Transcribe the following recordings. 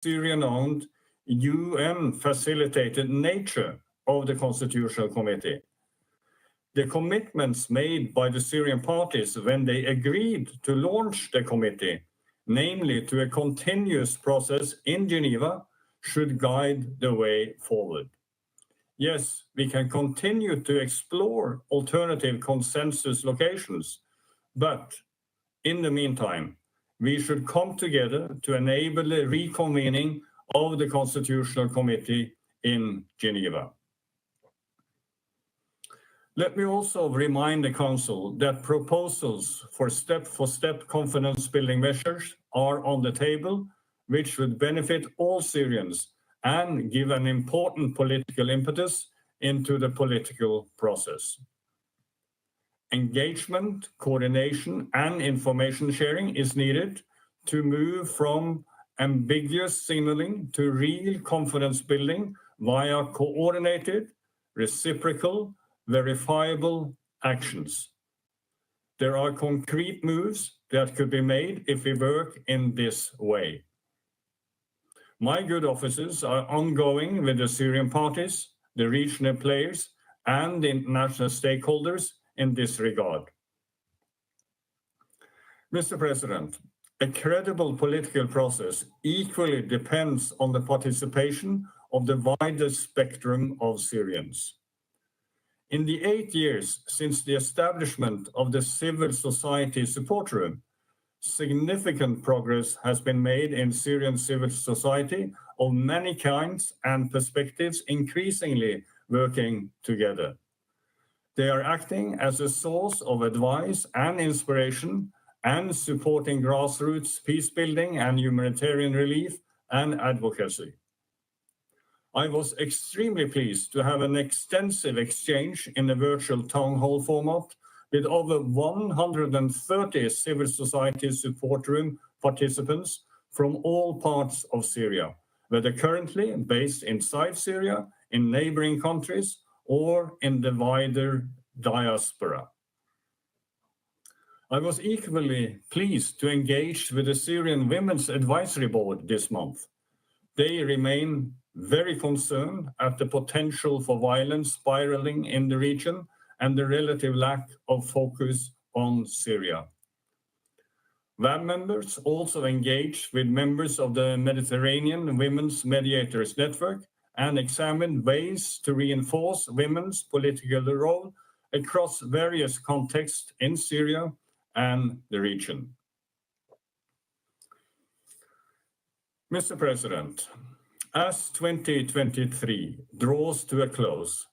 Syrian-owned, UN-facilitated nature of the Constitutional Committee. The commitments made by the Syrian parties when they agreed to launch the committee, namely to a continuous process in Geneva, should guide the way forward. Yes, we can continue to explore alternative consensus locations, but in the meantime, we should come together to enable the reconvening of the Constitutional Committee in Geneva. Let me also remind the Council that proposals for step-for-step confidence-building measures are on the table, which would benefit all Syrians and give an important political impetus into the political process. Engagement, coordination, and information sharing is needed to move from ambiguous signaling to real confidence building via coordinated, reciprocal, verifiable actions. There are concrete moves that could be made if we work in this way. My good offices are ongoing with the Syrian parties, the regional players, and the international stakeholders in this regard. Mr. President, a credible political process equally depends on the participation of the widest spectrum of Syrians. In the 8 years since the establishment of the Civil Society Support Room, significant progress has been made in Syrian civil society of many kinds and perspectives increasingly working together. They are acting as a source of advice and inspiration and supporting grassroots peace building and humanitarian relief and advocacy. I was extremely pleased to have an extensive exchange in a virtual town hall format with over 130 civil society support room participants from all parts of Syria, whether currently based inside Syria, in neighboring countries, or in the wider diaspora. I was equally pleased to engage with the Syrian Women's Advisory Board this month. They remain very concerned at the potential for violence spiraling in the region and the relative lack of focus on Syria. WAM members also engaged with members of the Mediterranean Women's Mediators Network and examined ways to reinforce women's political role across various contexts in Syria and the region. Mr. President, as 2023 draws to a close,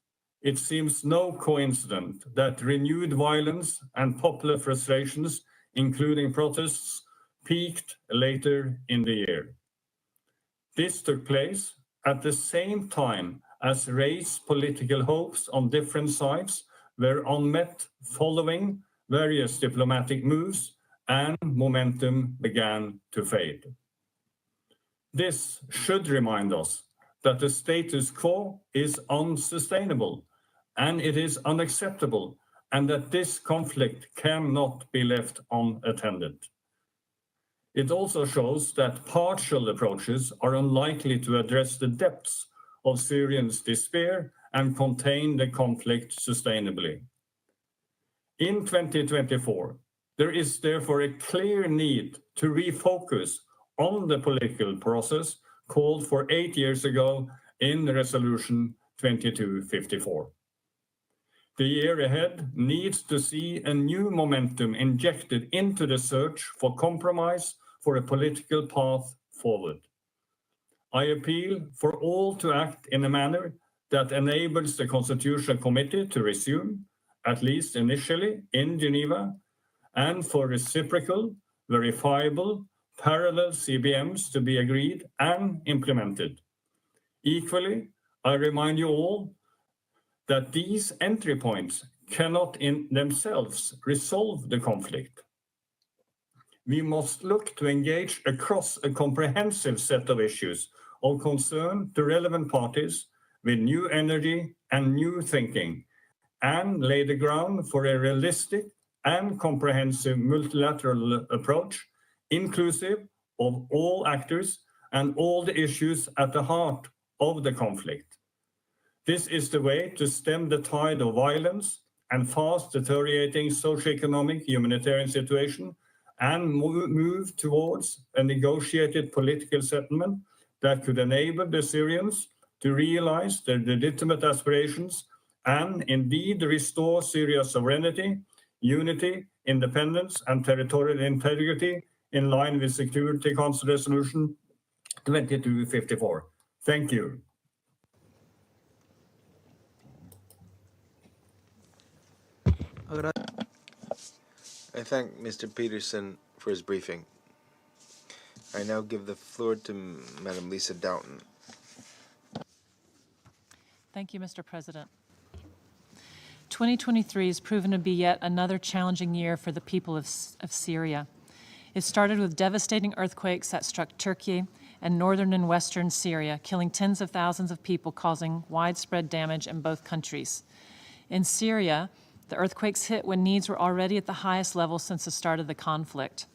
it seems no coincidence that renewed violence and popular frustrations, including protests, peaked later in the year. This took place at the same time as raised political hopes on different sides were unmet following various diplomatic moves and momentum began to fade. This should remind us that the status quo is unsustainable and it is unacceptable, and that this conflict cannot be left unattended. It also shows that partial approaches are unlikely to address the depths of Syrians' despair and contain the conflict sustainably. In 2024, there is therefore a clear need to refocus on the political process called for 8 years ago in Resolution 2254. The year ahead needs to see a new momentum injected into the search for compromise for a political path forward. I appeal for all to act in a manner that enables the Constitutional Committee to resume, at least initially, in Geneva, and for reciprocal, verifiable, parallel CBMs to be agreed and implemented. Equally, I remind you all that these entry points cannot in themselves resolve the conflict. We must look to engage across a comprehensive set of issues of concern to relevant parties with new energy and new thinking, and lay the ground for a realistic and comprehensive multilateral approach, inclusive of all actors and all the issues at the heart of the conflict. This is the way to stem the tide of violence and fast deteriorating socioeconomic humanitarian situation and move towards a negotiated political settlement that could enable the Syrians to realize their legitimate aspirations and indeed restore Syria's sovereignty, unity, independence, and territorial integrity in line with Security Council Resolution 2254. Thank you. I thank Mr. Peterson for his briefing. I now give the floor to Madam Lisa Doughton. Thank you, Mr. President. 2023 has proven to be yet another challenging year for the people of Syria. It started with devastating earthquakes that struck Turkey and northern and western Syria, killing tens of thousands of people, causing widespread damage in both countries. In Syria, the earthquakes hit when needs were already at the highest level since the start of the conflict.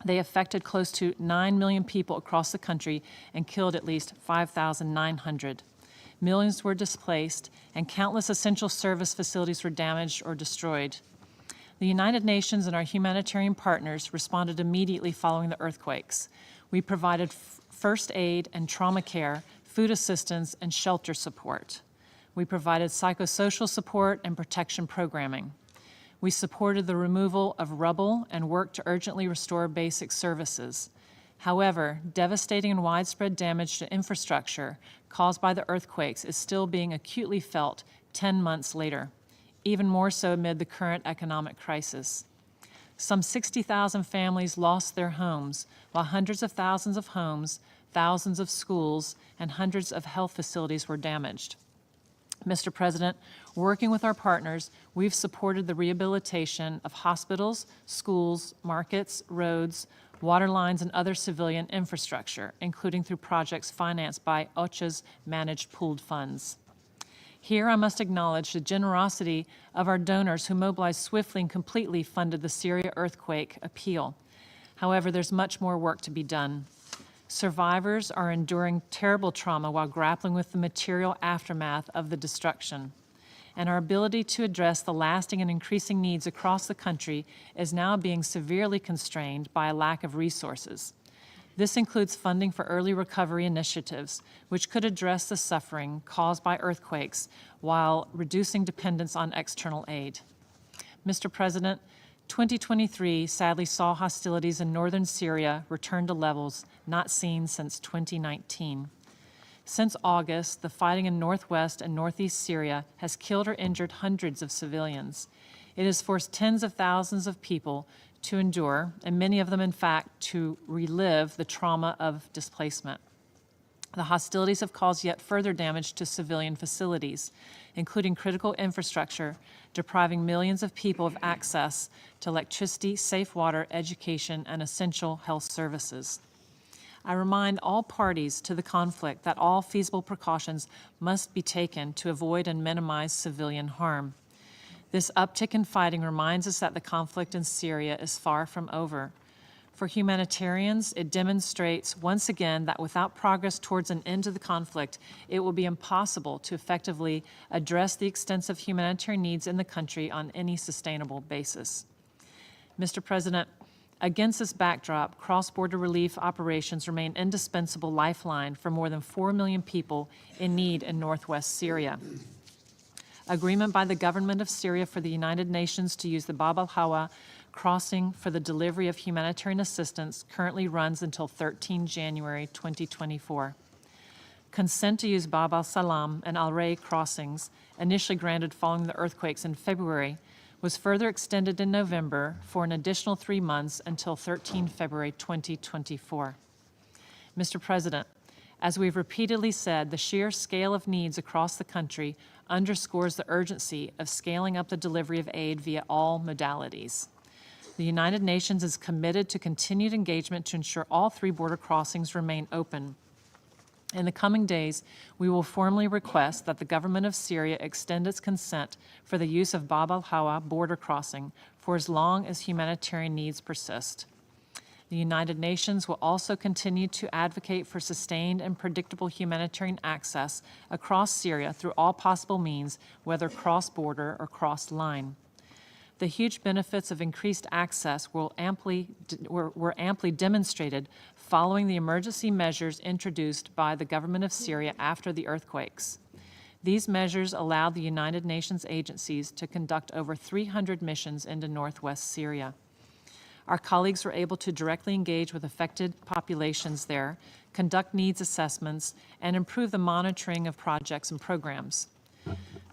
They affected close to 9 million people across the country and killed at least 5,900. Millions were displaced, and countless essential service facilities were damaged or destroyed. The United Nations and our humanitarian partners responded immediately following the earthquakes. We provided first aid and trauma care, food assistance, and shelter support. We provided psychosocial support and protection programming. We supported the removal of rubble and worked to urgently restore basic services. However, devastating and widespread damage to infrastructure caused by the earthquakes is still being acutely felt 10 months later, even more so amid the current economic crisis. Some 60,000 families lost their homes, while hundreds of thousands of homes, thousands of schools, and hundreds of health facilities were damaged. Mr. President, working with our partners, we've supported the rehabilitation of hospitals, schools, markets, roads, water lines, and other civilian infrastructure, including through projects financed by OCHA's managed pooled funds. Here I must acknowledge the generosity of our donors who mobilized swiftly and completely funded the Syria earthquake appeal. However, there's much more work to be done. Survivors are enduring terrible trauma while grappling with the material aftermath of the destruction. And our ability to address the lasting and increasing needs across the country is now being severely constrained by a lack of resources. This includes funding for early recovery initiatives, which could address the suffering caused by earthquakes while reducing dependence on external aid. Mr. President, 2023 sadly saw hostilities in northern Syria return to levels not seen since 2019. Since August, the fighting in northwest and northeast Syria has killed or injured hundreds of civilians. It has forced tens of thousands of people to endure, and many of them, in fact, to relive the trauma of displacement. The hostilities have caused yet further damage to civilian facilities, including critical infrastructure, depriving millions of people of access to electricity, safe water, education, and essential health services. I remind all parties to the conflict that all feasible precautions must be taken to avoid and minimize civilian harm. This uptick in fighting reminds us that the conflict in Syria is far from over. For humanitarians, it demonstrates once again that without progress towards an end to the conflict, it will be impossible to effectively address the extensive humanitarian needs in the country on any sustainable basis. Mr. President, against this backdrop, cross-border relief operations remain an indispensable lifeline for more than 4 million people in need in northwest Syria. Agreement by the government of Syria for the United Nations to use the Bab al-Hawa crossing for the delivery of humanitarian assistance currently runs until 13 January 2024. Consent to use Bab al-Salam and Al-Ray crossings, initially granted following the earthquakes in February, was further extended in November for an additional 3 months until 13 February 2024. Mr. President, as we've repeatedly said, the sheer scale of needs across the country underscores the urgency of scaling up the delivery of aid via all modalities. The United Nations is committed to continued engagement to ensure all 3 border crossings remain open. In the coming days, we will formally request that the government of Syria extend its consent for the use of Bab al-Hawa border crossing for as long as humanitarian needs persist. The United Nations will also continue to advocate for sustained and predictable humanitarian access across Syria through all possible means, whether cross-border or cross-line. The huge benefits of increased access were amply demonstrated following the emergency measures introduced by the government of Syria after the earthquakes. These measures allowed the United Nations agencies to conduct over 300 missions into northwest Syria. Our colleagues were able to directly engage with affected populations there, conduct needs assessments, and improve the monitoring of projects and programs.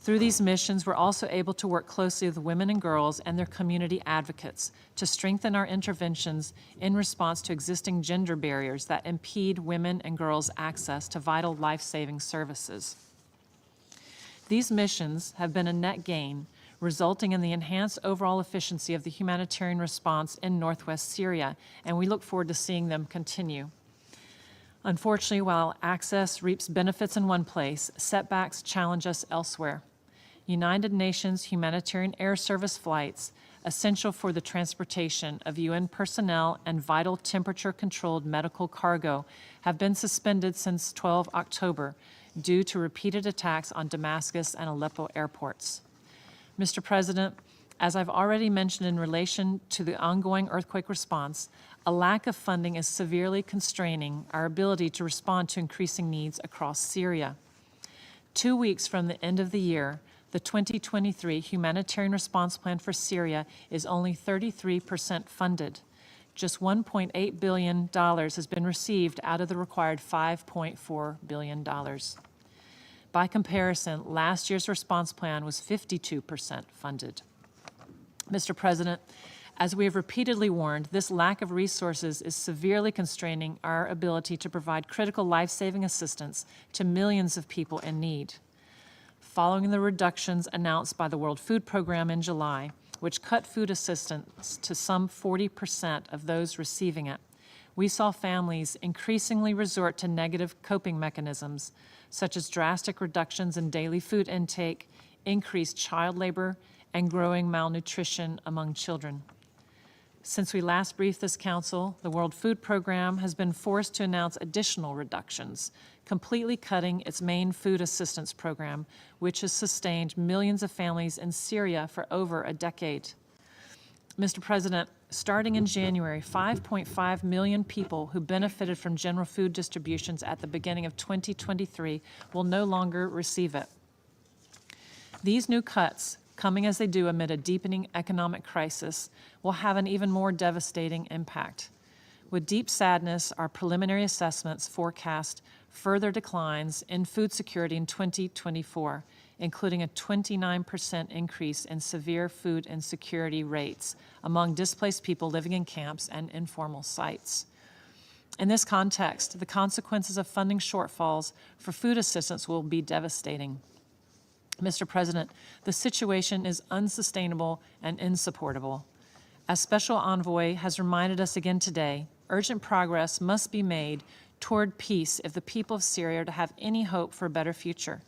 Through these missions, we're also able to work closely with women and girls and their community advocates to strengthen our interventions in response to existing gender barriers that impede women and girls' access to vital life-saving services. These missions have been a net gain, resulting in the enhanced overall efficiency of the humanitarian response in northwest Syria, and we look forward to seeing them continue. Unfortunately, while access reaps benefits in one place, setbacks challenge us elsewhere. United Nations humanitarian air service flights, essential for the transportation of UN personnel and vital temperature-controlled medical cargo, have been suspended since 12 October due to repeated attacks on Damascus and Aleppo airports. Mr. President, as I've already mentioned in relation to the ongoing earthquake response, a lack of funding is severely constraining our ability to respond to increasing needs across Syria. 2 weeks from the end of the year, the 2023 Humanitarian Response Plan for Syria is only 33% funded. Just $1.8 billion has been received out of the required $5.4 billion. By comparison, last year's response plan was 52% funded. Mr. President, as we have repeatedly warned, this lack of resources is severely constraining our ability to provide critical life-saving assistance to millions of people in need. Following the reductions announced by the World Food Program in July, which cut food assistance to some 40% of those receiving it, we saw families increasingly resort to negative coping mechanisms, such as drastic reductions in daily food intake, increased child labor, and growing malnutrition among children. Since we last briefed this Council, the World Food Program has been forced to announce additional reductions, completely cutting its main food assistance program, which has sustained millions of families in Syria for over a decade. Mr. President, starting in January, 5.5 million people who benefited from general food distributions at the beginning of 2023 will no longer receive it. These new cuts, coming as they do amid a deepening economic crisis, will have an even more devastating impact. With deep sadness, our preliminary assessments forecast further declines in food security in 2024, including a 29% increase in severe food insecurity rates among displaced people living in camps and informal sites. In this context, the consequences of funding shortfalls for food assistance will be devastating. Mr. President, the situation is unsustainable and insupportable. As Special Envoy has reminded us again today, urgent progress must be made toward peace if the people of Syria are to have any hope for a better future.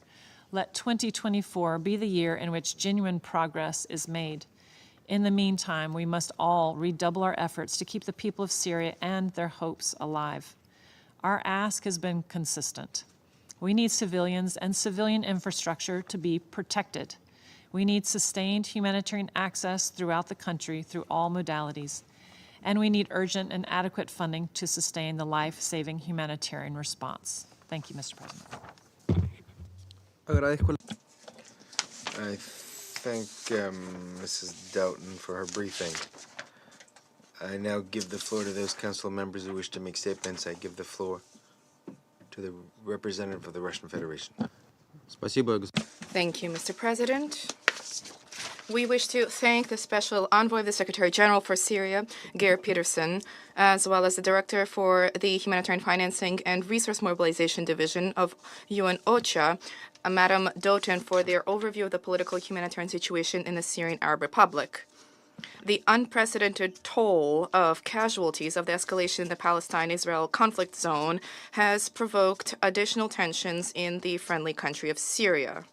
Let 2024 be the year in which genuine progress is made. In the meantime, we must all redouble our efforts to keep the people of Syria and their hopes alive. Our ask has been consistent. We need civilians and civilian infrastructure to be protected. We need sustained humanitarian access throughout the country through all modalities. And we need urgent and adequate funding to sustain the life-saving humanitarian response. Thank you, Mr. President. I thank Mrs. Doughton for her briefing. I now give the floor to those council members who wish to make statements. I give the floor to the representative of the Russian Federation. Thank you, Mr. President. We wish to thank the Special Envoy of the Secretary General for Syria, Geir Peterson, as well as the Director for the Humanitarian Financing and Resource Mobilization Division of UN OCHA, Madam Doughton, for their overview of the political humanitarian situation in the Syrian Arab Republic. The unprecedented toll of casualties of the escalation in the Palestine-Israel conflict zone has provoked additional tensions in the friendly country of Syria.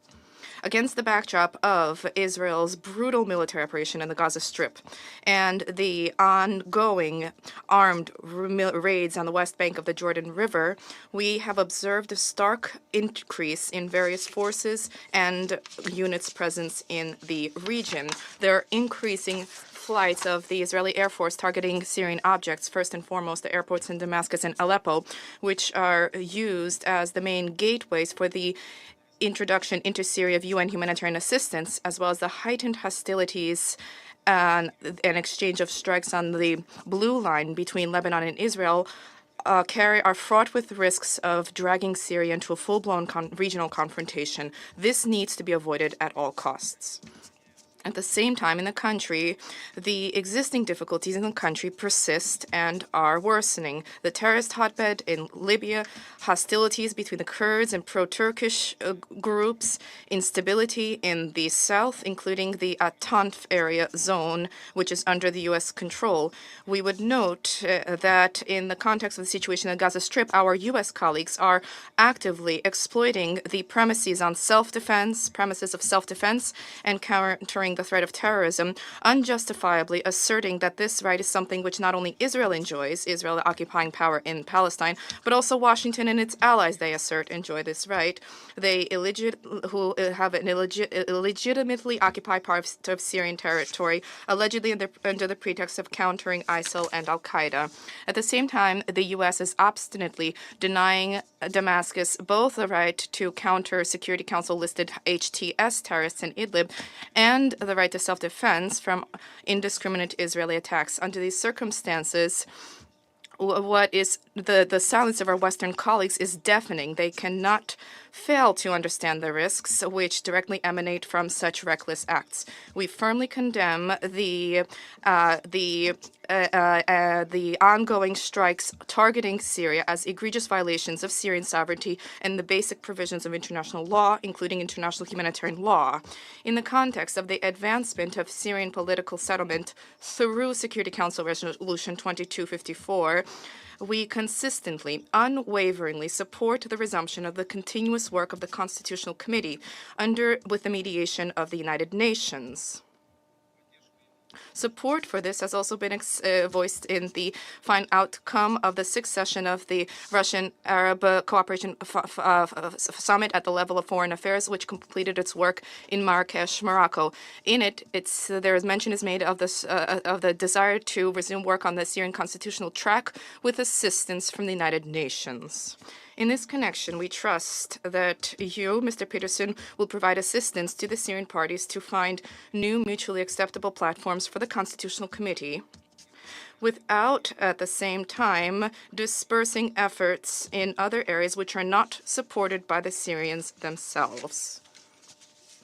against the backdrop of Israel's brutal military operation in the Gaza Strip and the ongoing armed raids on the west bank of the Jordan River, we have observed a stark increase in various forces and units' presence in the region. There are increasing flights of the Israeli Air Force targeting Syrian objects, first and foremost the airports in Damascus and Aleppo, which are used as the main gateways for the introduction into Syria of UN humanitarian assistance, as well as the heightened hostilities and an exchange of strikes on the blue line between Lebanon and Israel are fraught with risks of dragging Syria into a full-blown regional confrontation. This needs to be avoided at all costs. At the same time, in the country, the existing difficulties in the country persist and are worsening. The terrorist hotbed in Libya, hostilities between the Kurds and pro-Turkish groups, instability in the south, including the Atanf area zone, which is under the U.S. control. We would note that in the context of the situation in the Gaza Strip, our U.S. colleagues are actively exploiting the premises of self-defense, and countering the threat of terrorism, unjustifiably asserting that this right is something which not only Israel enjoys, Israel occupying power in Palestine, but also Washington and its allies, they assert, enjoy this right. They who have an illegitimately occupied part of Syrian territory, allegedly under the pretext of countering ISIL and Al-Qaeda. At the same time, the U.S. is obstinately denying Damascus both the right to counter Security Council-listed HTS terrorists in Idlib and the right to self-defense from indiscriminate Israeli attacks. Under these circumstances, what is the silence of our Western colleagues is deafening. They cannot fail to understand the risks which directly emanate from such reckless acts. We firmly condemn the ongoing strikes targeting Syria as egregious violations of Syrian sovereignty and the basic provisions of international law, including international humanitarian law. In the context of the advancement of Syrian political settlement through Security Council Resolution 2254, we consistently, unwaveringly support the resumption of the continuous work of the Constitutional Committee with the mediation of the United Nations. Support for this has also been voiced in the final outcome of the sixth session of the Russian-Arab Cooperation Summit at the level of foreign affairs, which completed its work in Marrakesh, Morocco. In it, mention is made of the desire to resume work on the Syrian constitutional track with assistance from the United Nations. In this connection, we trust that you, Mr. Peterson, will provide assistance to the Syrian parties to find new mutually acceptable platforms for the Constitutional Committee without, at the same time, dispersing efforts in other areas which are not supported by the Syrians themselves.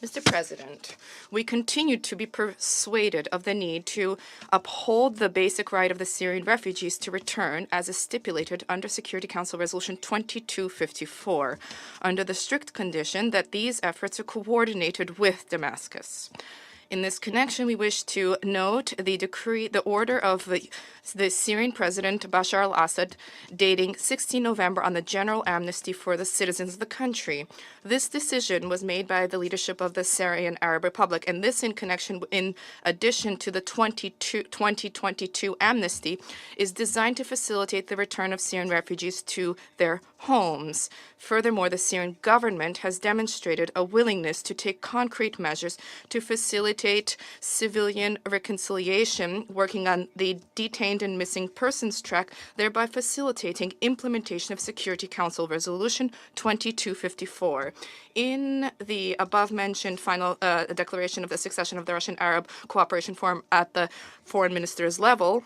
Mr. President, we continue to be persuaded of the need to uphold the basic right of the Syrian refugees to return as is stipulated under Security Council Resolution 2254, under the strict condition that these efforts are coordinated with Damascus. In this connection, we wish to note the order of the Syrian President Bashar al-Assad dating 16 November on the general amnesty for the citizens of the country. This decision was made by the leadership of the Syrian Arab Republic, and this in addition to the 2022 amnesty, is designed to facilitate the return of Syrian refugees to their homes. Furthermore, the Syrian government has demonstrated a willingness to take concrete measures to facilitate civilian reconciliation, working on the detained and missing persons track, thereby facilitating implementation of Security Council Resolution 2254. In the above-mentioned final declaration of the succession of the Russian-Arab Cooperation Forum at the foreign ministers' level,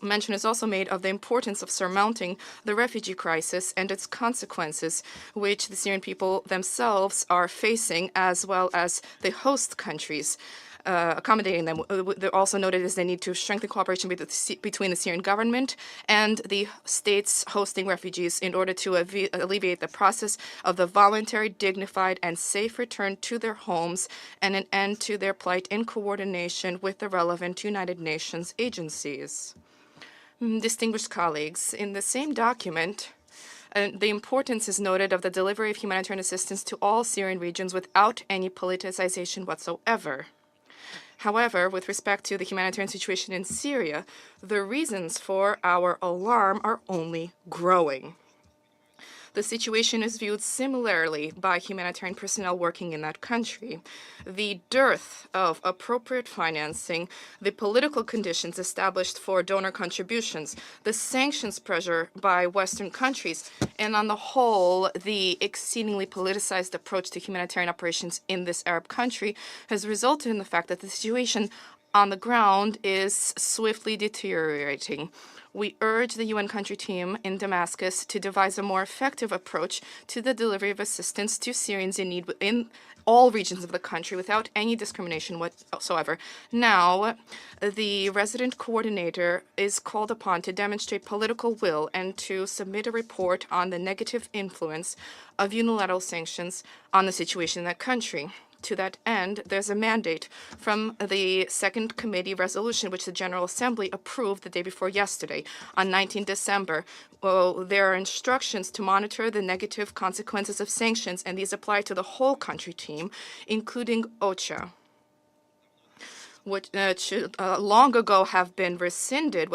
mention is also made of the importance of surmounting the refugee crisis and its consequences, which the Syrian people themselves are facing, as well as the host countries accommodating them. They're also noted as they need to strengthen cooperation between the Syrian government and the states hosting refugees in order to alleviate the process of the voluntary, dignified, and safe return to their homes and an end to their plight in coordination with the relevant United Nations agencies. Distinguished colleagues, in the same document, And the importance is noted of the delivery of humanitarian assistance to all Syrian regions without any politicization whatsoever. However, with respect to the humanitarian situation in Syria, the reasons for our alarm are only growing. The situation is viewed similarly by humanitarian personnel working in that country. The dearth of appropriate financing, the political conditions established for donor contributions, the sanctions pressure by Western countries, and on the whole, the exceedingly politicized approach to humanitarian operations in this Arab country has resulted in the fact that the situation on the ground is swiftly deteriorating. We urge the UN country team in Damascus to devise a more effective approach to the delivery of assistance to Syrians in need in all regions of the country without any discrimination whatsoever. Now, the resident coordinator is called upon to demonstrate political will and to submit a report on the negative influence of unilateral sanctions on the situation in that country. To that end, there's a mandate from the Second Committee resolution, which the General Assembly approved the day before yesterday, on 19 December. There are instructions to monitor the negative consequences of sanctions, and these apply to the whole country team, including OCHA. What should long ago have been rescinded,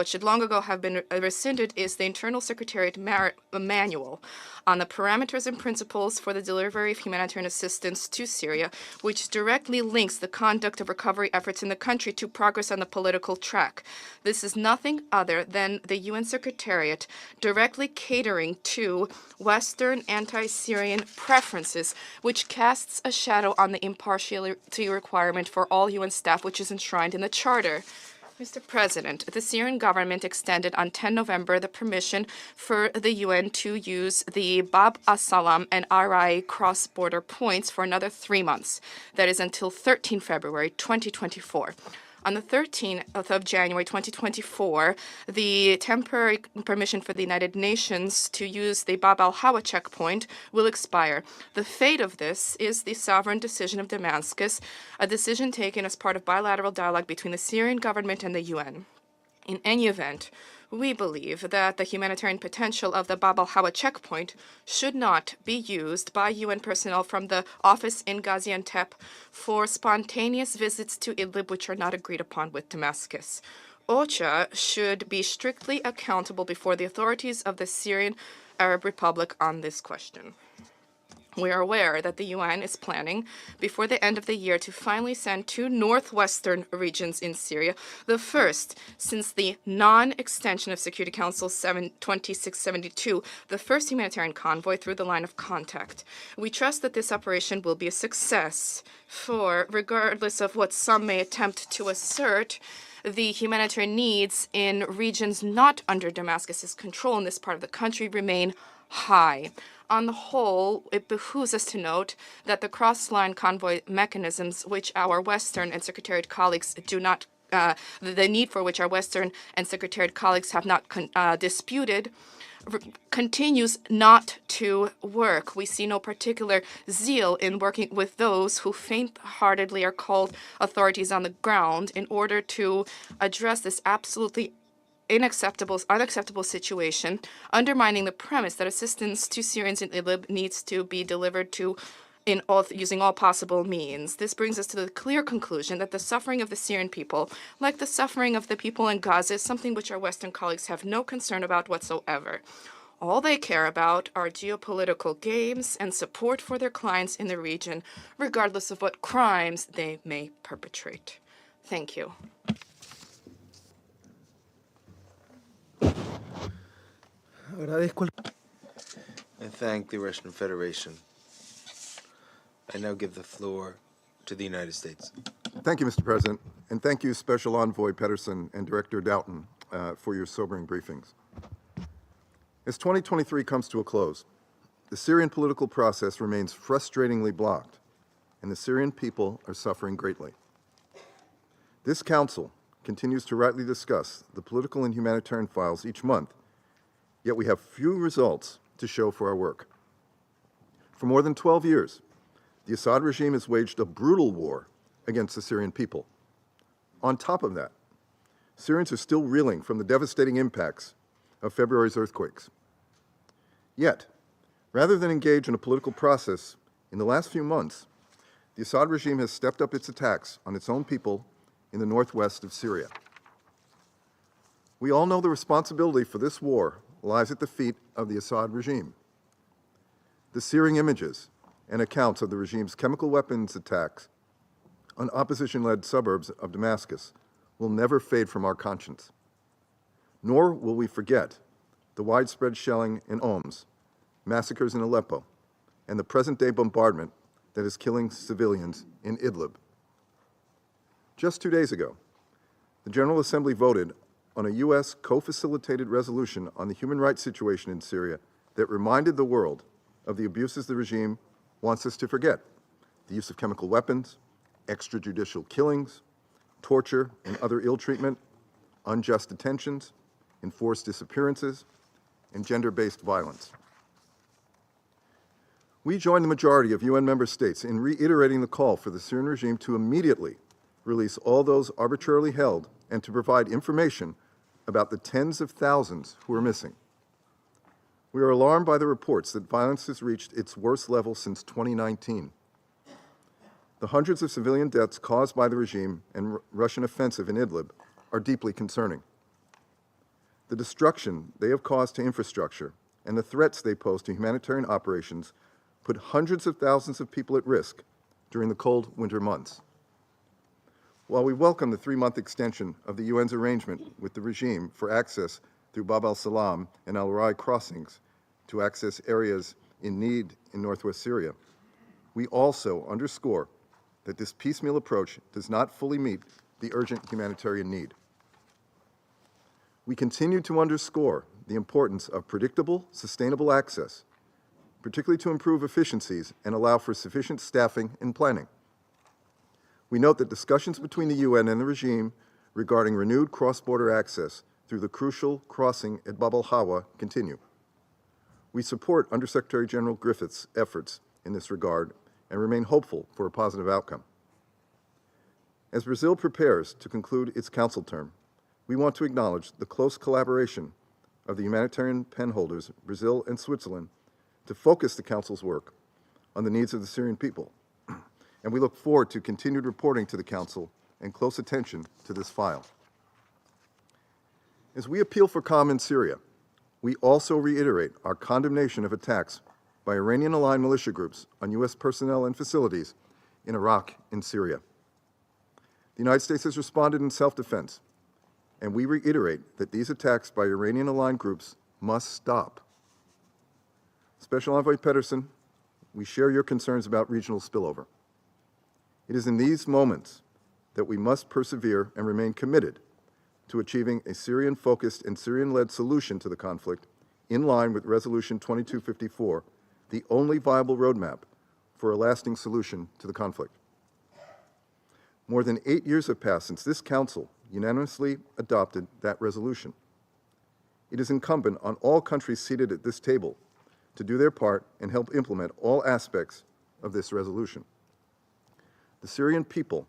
is the Internal Secretariat Manual on the parameters and principles for the delivery of humanitarian assistance to Syria, which directly links the conduct of recovery efforts in the country to progress on the political track. This is nothing other than the UN Secretariat directly catering to Western anti-Syrian preferences, which casts a shadow on the impartiality requirement for all UN staff, which is enshrined in the Charter. Mr. President, the Syrian government extended on 10 November the permission for the UN to use the Bab as-Salam and Arai cross-border points for another 3 months. That is until 13 February 2024. On the 13th of January 2024, the temporary permission for the United Nations to use the Bab al-Hawa checkpoint will expire. The fate of this is the sovereign decision of Damascus, a decision taken as part of bilateral dialogue between the Syrian government and the UN. In any event, we believe that the humanitarian potential of the Bab al-Hawa checkpoint should not be used by UN personnel from the office in Gaziantep for spontaneous visits to Idlib which are not agreed upon with Damascus. OCHA should be strictly accountable before the authorities of the Syrian Arab Republic on this question. We are aware that the UN is planning, before the end of the year, to finally send 2 northwestern regions in Syria, the first since the non-extension of Security Council 2672, the first humanitarian convoy through the line of contact. We trust that this operation will be a success, for regardless of what some may attempt to assert, the humanitarian needs in regions not under Damascus's control in this part of the country remain high. On the whole, it behooves us to note that the cross-line convoy mechanisms, which our Western and Secretariat colleagues do not, the need for which our Western and Secretariat colleagues have not disputed, continues not to work. We see no particular zeal in working with those who faint-heartedly are called authorities on the ground in order to address this absolutely unacceptable situation, undermining the premise that assistance to Syrians in Idlib needs to be delivered using all possible means. This brings us to the clear conclusion that the suffering of the Syrian people, like the suffering of the people in Gaza, is something which our Western colleagues have no concern about whatsoever. All they care about are geopolitical games and support for their clients in the region, regardless of what crimes they may perpetrate. Thank you. I thank the Russian Federation. I now give the floor to the United States. Thank you, Mr. President, and thank you, Special Envoy Pedersen and Director Doughton, for your sobering briefings. As 2023 comes to a close, the Syrian political process remains frustratingly blocked, and the Syrian people are suffering greatly. This Council continues to rightly discuss the political and humanitarian files each month, yet we have few results to show for our work. For more than 12 years, the Assad regime has waged a brutal war against the Syrian people. On top of that, Syrians are still reeling from the devastating impacts of February's earthquakes. Yet, rather than engage in a political process, in the last few months, the Assad regime has stepped up its attacks on its own people in the northwest of Syria. We all know the responsibility for this war lies at the feet of the Assad regime. The searing images and accounts of the regime's chemical weapons attacks on opposition-led suburbs of Damascus will never fade from our conscience. Nor will we forget the widespread shelling in Homs, massacres in Aleppo, and the present-day bombardment that is killing civilians in Idlib. Just 2 days ago, the General Assembly voted on a U.S. co-facilitated resolution on the human rights situation in Syria that reminded the world of the abuses the regime wants us to forget: the use of chemical weapons, extrajudicial killings, torture and other ill treatment, unjust detentions, enforced disappearances, and gender-based violence. We join the majority of UN member states in reiterating the call for the Syrian regime to immediately release all those arbitrarily held and to provide information about the tens of thousands who are missing. We are alarmed by the reports that violence has reached its worst level since 2019. The hundreds of civilian deaths caused by the regime and Russian offensive in Idlib are deeply concerning. The destruction they have caused to infrastructure and the threats they pose to humanitarian operations put hundreds of thousands of people at risk during the cold winter months. While we welcome the 3-month extension of the UN's arrangement with the regime for access through Bab al-Salam and al-Rai crossings to access areas in need in northwest Syria, we also underscore that this piecemeal approach does not fully meet the urgent humanitarian need. We continue to underscore the importance of predictable, sustainable access, particularly to improve efficiencies and allow for sufficient staffing and planning. We note that discussions between the UN and the regime regarding renewed cross-border access through the crucial crossing at Bab al-Hawa continue. We support Undersecretary General Griffiths' efforts in this regard and remain hopeful for a positive outcome. As Brazil prepares to conclude its council term, we want to acknowledge the close collaboration of the humanitarian penholders, Brazil and Switzerland, to focus the Council's work on the needs of the Syrian people. And we look forward to continued reporting to the Council and close attention to this file. As we appeal for calm in Syria, we also reiterate our condemnation of attacks by Iranian-aligned militia groups on U.S. personnel and facilities in Iraq and Syria. The United States has responded in self-defense, and we reiterate that these attacks by Iranian-aligned groups must stop. Special Envoy Pedersen, we share your concerns about regional spillover. It is in these moments that we must persevere and remain committed to achieving a Syrian-focused and Syrian-led solution to the conflict in line with Resolution 2254, the only viable roadmap for a lasting solution to the conflict. More than 8 years have passed since this Council unanimously adopted that resolution. It is incumbent on all countries seated at this table to do their part and help implement all aspects of this resolution. The Syrian people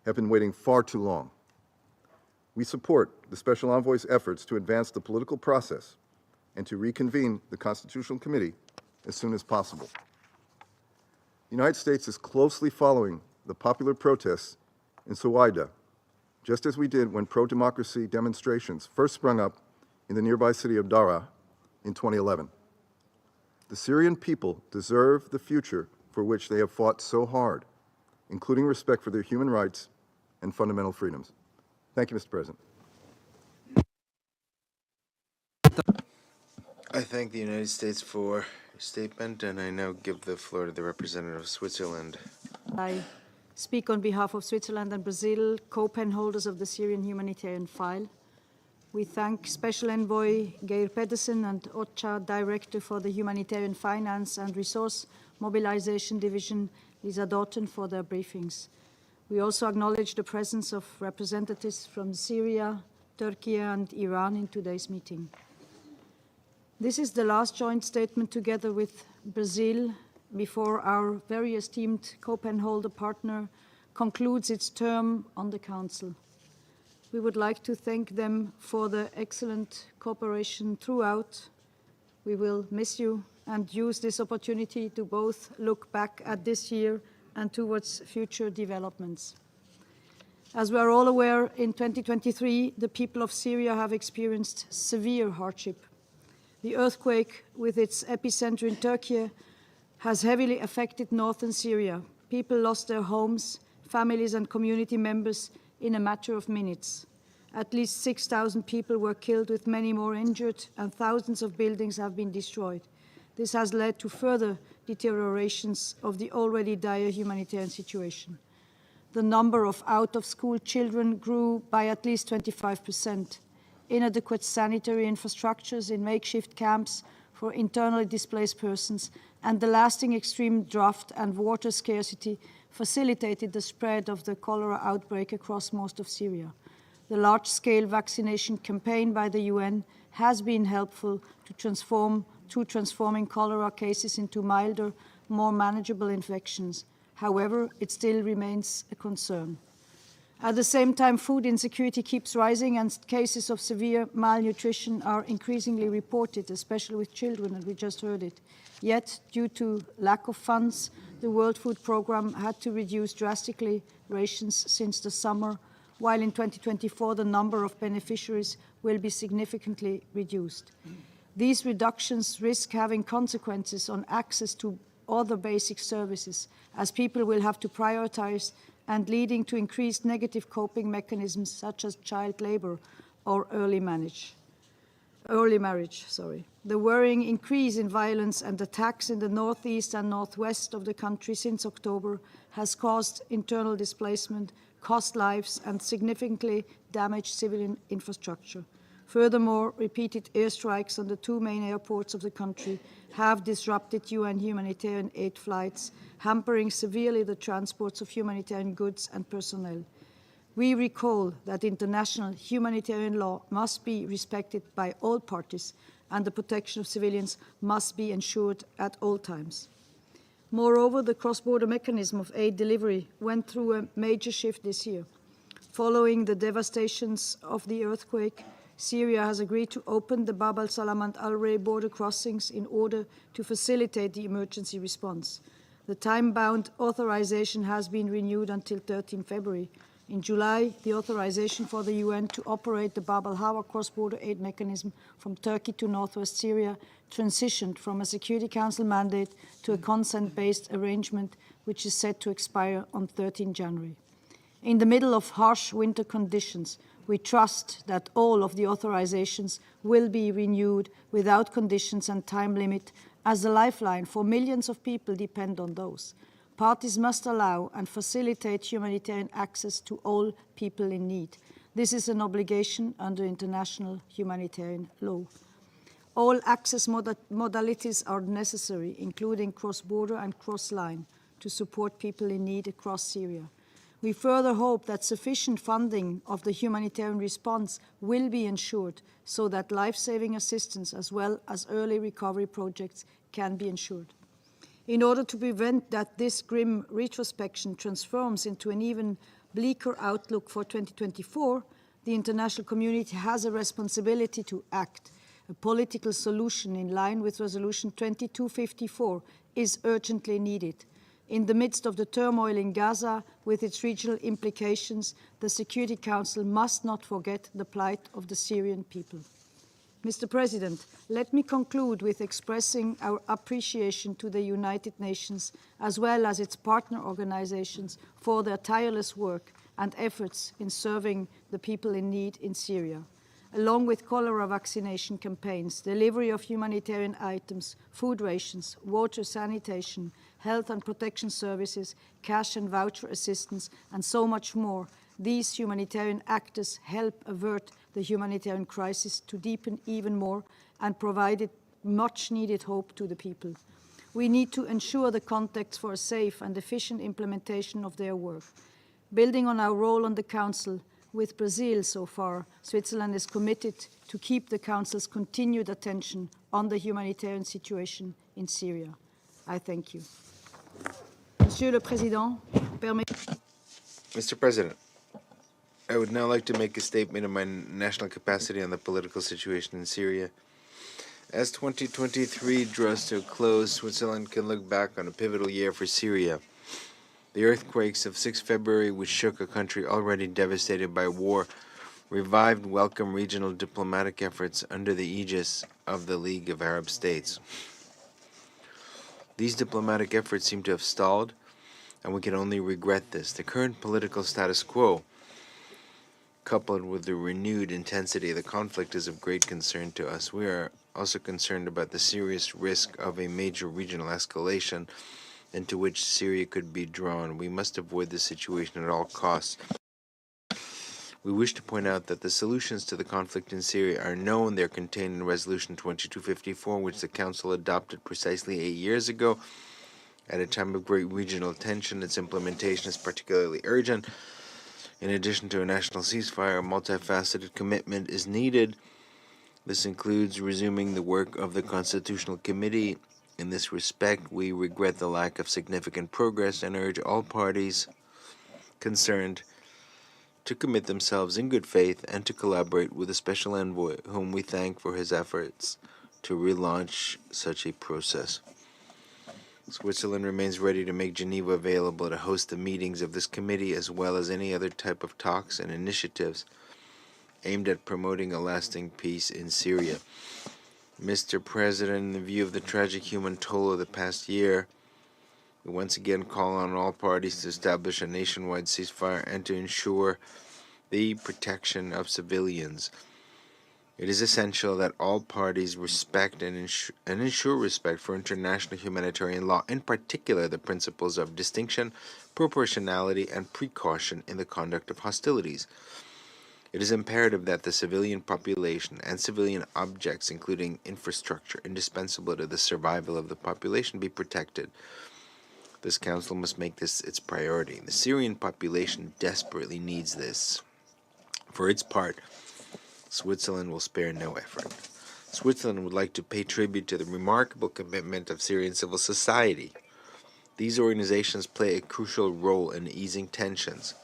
have been waiting far too long. We support the Special Envoy's efforts to advance the political process and to reconvene the Constitutional Committee as soon as possible. The United States is closely following the popular protests in Suwaida, just as we did when pro-democracy demonstrations first sprung up in the nearby city of Daraa in 2011. The Syrian people deserve the future for which they have fought so hard, including respect for their human rights and fundamental freedoms. Thank you, Mr. President. I thank the United States for your statement, and I now give the floor to the representative of Switzerland. I speak on behalf of Switzerland and Brazil, co-pen holders of the Syrian humanitarian file. We thank Special Envoy Geir Pedersen and OCHA Director for the Humanitarian Finance and Resource Mobilization Division, Lisa Doughton, for their briefings. We also acknowledge the presence of representatives from Syria, Turkey, and Iran in today's meeting. This is the last joint statement together with Brazil before our very esteemed co-pen holder partner concludes its term on the Council. We would like to thank them for the excellent cooperation throughout We will miss you and use this opportunity to both look back at this year and towards future developments. As we are all aware, in 2023, the people of Syria have experienced severe hardship. The earthquake, with its epicenter in Turkey, has heavily affected northern Syria. People lost their homes, families and community members in a matter of minutes. At least 6,000 people were killed, with many more injured, and thousands of buildings have been destroyed. This has led to further deteriorations of the already dire humanitarian situation. The number of out-of-school children grew by at least 25%. Inadequate sanitary infrastructures in makeshift camps for internally displaced persons and the lasting extreme drought and water scarcity facilitated the spread of the cholera outbreak across most of Syria. The large-scale vaccination campaign by the UN has been helpful to transforming cholera cases into milder, more manageable infections. However, it still remains a concern. At the same time, food insecurity keeps rising and cases of severe malnutrition are increasingly reported, especially with children, and we just heard it. Yet, due to lack of funds, the World Food Programme had to reduce drastically rations since the summer, while in 2024 the number of beneficiaries will be significantly reduced. These reductions risk having consequences on access to other basic services, as people will have to prioritize, and leading to increased negative coping mechanisms such as child labor or early marriage. The worrying increase in violence and attacks in the northeast and northwest of the country since October has caused internal displacement, cost lives, and significantly damaged civilian infrastructure. Furthermore, repeated airstrikes on the two main airports of the country have disrupted UN humanitarian aid flights, hampering severely the transports of humanitarian goods and personnel. We recall that international humanitarian law must be respected by all parties, and the protection of civilians must be ensured at all times. Moreover, the cross-border mechanism of aid delivery went through a major shift this year. Following the devastations of the earthquake, Syria has agreed to open the Bab al-Salam and al-Rey border crossings in order to facilitate the emergency response. The time-bound authorization has been renewed until 13 February. In July, the authorization for the UN to operate the Bab al-Hawa cross-border aid mechanism from Turkey to northwest Syria transitioned from a Security Council mandate to a consent-based arrangement, which is set to expire on 13 January. In the middle of harsh winter conditions, we trust that all of the authorizations will be renewed without conditions and time limit, as the lifeline for millions of people depend on those. Parties must allow and facilitate humanitarian access to all people in need. This is an obligation under international humanitarian law. All access modalities are necessary, including cross-border and cross-line, to support people in need across Syria. We further hope that sufficient funding of the humanitarian response will be ensured so that life-saving assistance as well as early recovery projects can be ensured. In order to prevent that this grim retrospection transforms into an even bleaker outlook for 2024, the international community has a responsibility to act. A political solution in line with Resolution 2254 is urgently needed. In the midst of the turmoil in Gaza, with its regional implications, the Security Council must not forget the plight of the Syrian people. Mr. President, let me conclude with expressing our appreciation to the United Nations, as well as its partner organizations, for their tireless work and efforts in serving the people in need in Syria. Along with cholera vaccination campaigns, delivery of humanitarian items, food rations, water sanitation, health and protection services, cash and voucher assistance, and so much more, these humanitarian actors help avert the humanitarian crisis to deepen even more and provided much-needed hope to the people. We need to ensure the context for a safe and efficient implementation of their work. Building on our role on the Council, with Brazil so far, Switzerland is committed to keep the Council's continued attention on the humanitarian situation in Syria. I thank you. Monsieur le Président, Mr. President, I would now like to make a statement of my national capacity on the political situation in Syria. As 2023 draws to a close, Switzerland can look back on a pivotal year for Syria. The earthquakes of 6 February, which shook a country already devastated by war, revived welcome regional diplomatic efforts under the aegis of the League of Arab States. These diplomatic efforts seem to have stalled, and we can only regret this. The current political status quo, coupled with the renewed intensity of the conflict, is of great concern to us. We are also concerned about the serious risk of a major regional escalation into which Syria could be drawn. We must avoid this situation at all costs. We wish to point out that the solutions to the conflict in Syria are known. They're contained in Resolution 2254, which the Council adopted precisely 8 years ago. At a time of great regional tension, its implementation is particularly urgent. In addition to a national ceasefire, a multifaceted commitment is needed. This includes resuming the work of the Constitutional Committee. In this respect, we regret the lack of significant progress and urge all parties concerned to commit themselves in good faith and to collaborate with the Special Envoy, whom we thank for his efforts to relaunch such a process. Switzerland remains ready to make Geneva available to host the meetings of this committee, as well as any other type of talks and initiatives aimed at promoting a lasting peace in Syria. Mr. President, in view of the tragic human toll of the past year, we once again call on all parties to establish a nationwide ceasefire and to ensure the protection of civilians. It is essential that all parties respect and ensure respect for international humanitarian law, in particular the principles of distinction, proportionality, and precaution in the conduct of hostilities. It is imperative that the civilian population and civilian objects, including infrastructure indispensable to the survival of the population, be protected. This Council must make this its priority. The Syrian population desperately needs this. For its part, Switzerland will spare no effort. Switzerland would like to pay tribute to the remarkable commitment of Syrian civil society. These organizations play a crucial role in easing tensions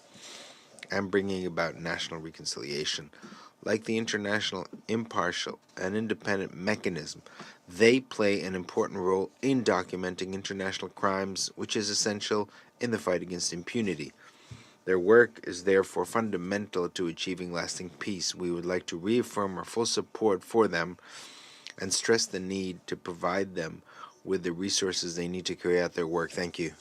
and bringing about national reconciliation. Like the international impartial and independent mechanism, they play an important role in documenting international crimes, which is essential in the fight against impunity. Their work is therefore fundamental to achieving lasting peace. We would like to reaffirm our full support for them and stress the need to provide them with the resources they need to carry out their work. Thank you.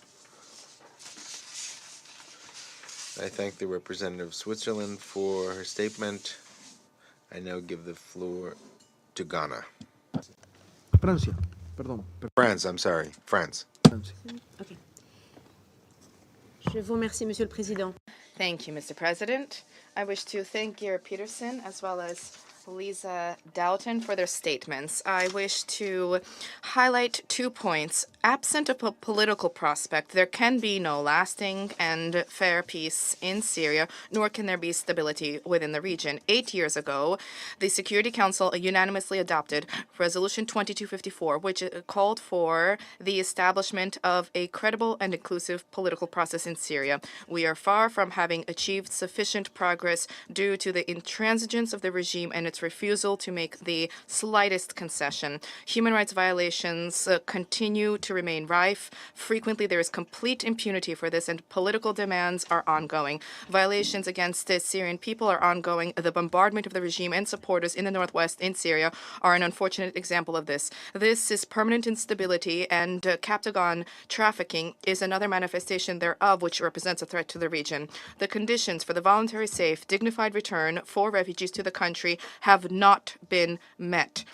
I thank the representative of Switzerland for her statement. I now give the floor to Ghana. Francia, perdón. France, I'm sorry. France. Francia. Okay. Je vous remercie, Monsieur le Président. Thank you, Mr. President. I wish to thank Geir Peterson as well as Lisa Doughton for their statements. I wish to highlight 2 points. Absent of a political prospect, there can be no lasting and fair peace in Syria, nor can there be stability within the region. 8 years ago, the Security Council unanimously adopted Resolution 2254, which called for the establishment of a credible and inclusive political process in Syria. We are far from having achieved sufficient progress due to the intransigence of the regime and its refusal to make the slightest concession. Human rights violations continue to remain rife. Frequently, there is complete impunity for this, and political demands are ongoing. Violations against the Syrian people are ongoing. The bombardment of the regime and supporters in the northwest in Syria are an unfortunate example of this. This is permanent instability, and Captagon trafficking is another manifestation thereof, which represents a threat to the region. The conditions for the voluntary, safe, dignified return for refugees to the country have not been met.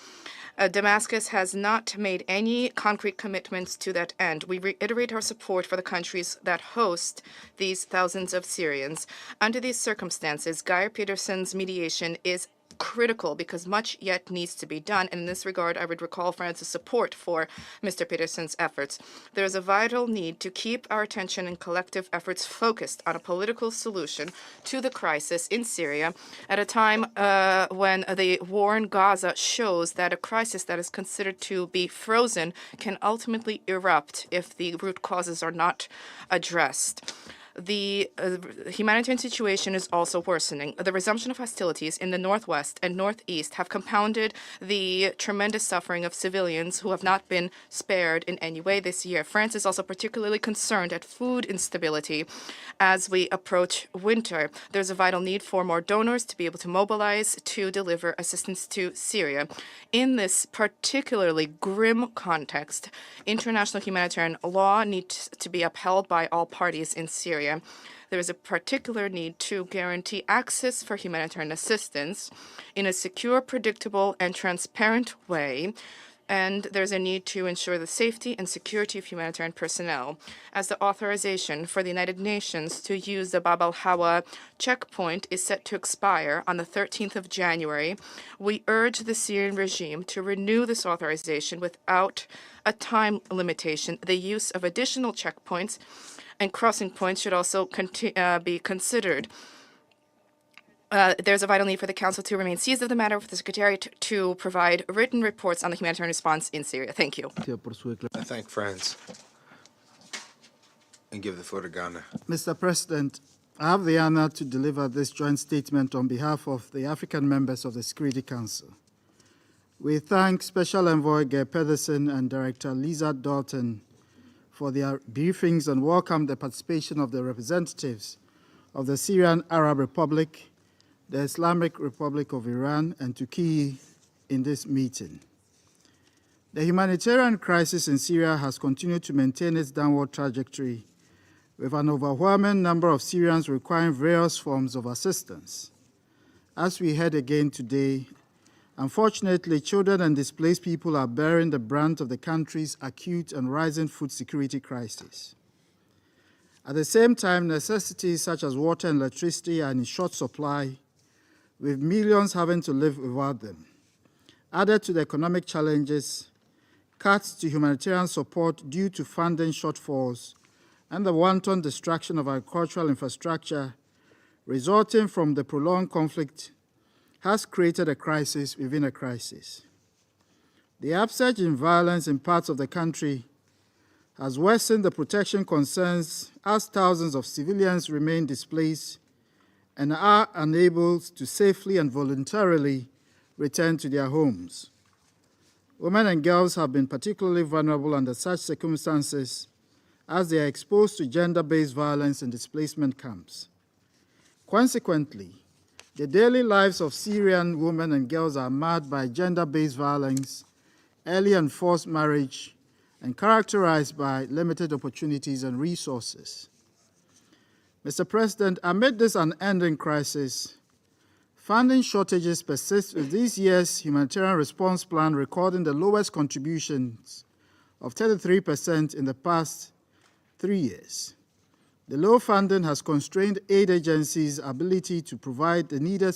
Damascus has not made any concrete commitments to that end. We reiterate our support for the countries that host these thousands of Syrians. Under these circumstances, Geir Peterson's mediation is critical because much yet needs to be done. And in this regard, I would recall France's support for Mr. Peterson's efforts. There is a vital need to keep our attention and collective efforts focused on a political solution to the crisis in Syria at a time when the war in Gaza shows that a crisis that is considered to be frozen can ultimately erupt if the root causes are not addressed. The humanitarian situation is also worsening. The resumption of hostilities in the northwest and northeast have compounded the tremendous suffering of civilians who have not been spared in any way this year. France is also particularly concerned at food instability as we approach winter. There's a vital need for more donors to be able to mobilize to deliver assistance to Syria. In this particularly grim context, international humanitarian law needs to be upheld by all parties in Syria. There is a particular need to guarantee access for humanitarian assistance in a secure, predictable, and transparent way, and there's a need to ensure the safety and security of humanitarian personnel. As the authorization for the United Nations to use the Bab al-Hawa checkpoint is set to expire on the 13th of January, we urge the Syrian regime to renew this authorization without a time limitation. The use of additional checkpoints and crossing points should also be considered. There's a vital need for the Council to remain seized of the matter for the Secretariat to provide written reports on the humanitarian response in Syria. Thank you. I thank France and give the floor to Ghana. Mr. President, I have the honor to deliver this joint statement on behalf of the African members of the Security Council. We thank Special Envoy Geir Pedersen and Director Lisa Dalton for their briefings and welcome the participation of the representatives of the Syrian Arab Republic, the Islamic Republic of Iran, and Turkey in this meeting. The humanitarian crisis in Syria has continued to maintain its downward trajectory, with an overwhelming number of Syrians requiring various forms of assistance. As we heard again today, unfortunately, children and displaced people are bearing the brunt of the country's acute and rising food security crisis. At the same time, necessities such as water and electricity are in short supply, with millions having to live without them. Added to the economic challenges, cuts to humanitarian support due to funding shortfalls and the wanton destruction of agricultural infrastructure resulting from the prolonged conflict has created a crisis within a crisis. The upsurge in violence in parts of the country has worsened the protection concerns as thousands of civilians remain displaced and are unable to safely and voluntarily return to their homes. Women and girls have been particularly vulnerable under such circumstances as they are exposed to gender-based violence in displacement camps. Consequently, the daily lives of Syrian women and girls are marred by gender-based violence, early and forced marriage, and characterized by limited opportunities and resources. Mr. President, amid this unending crisis, funding shortages persist, with this year's humanitarian response plan recording the lowest contributions of 33% in the past 3 years. The low funding has constrained aid agencies' ability to provide the needed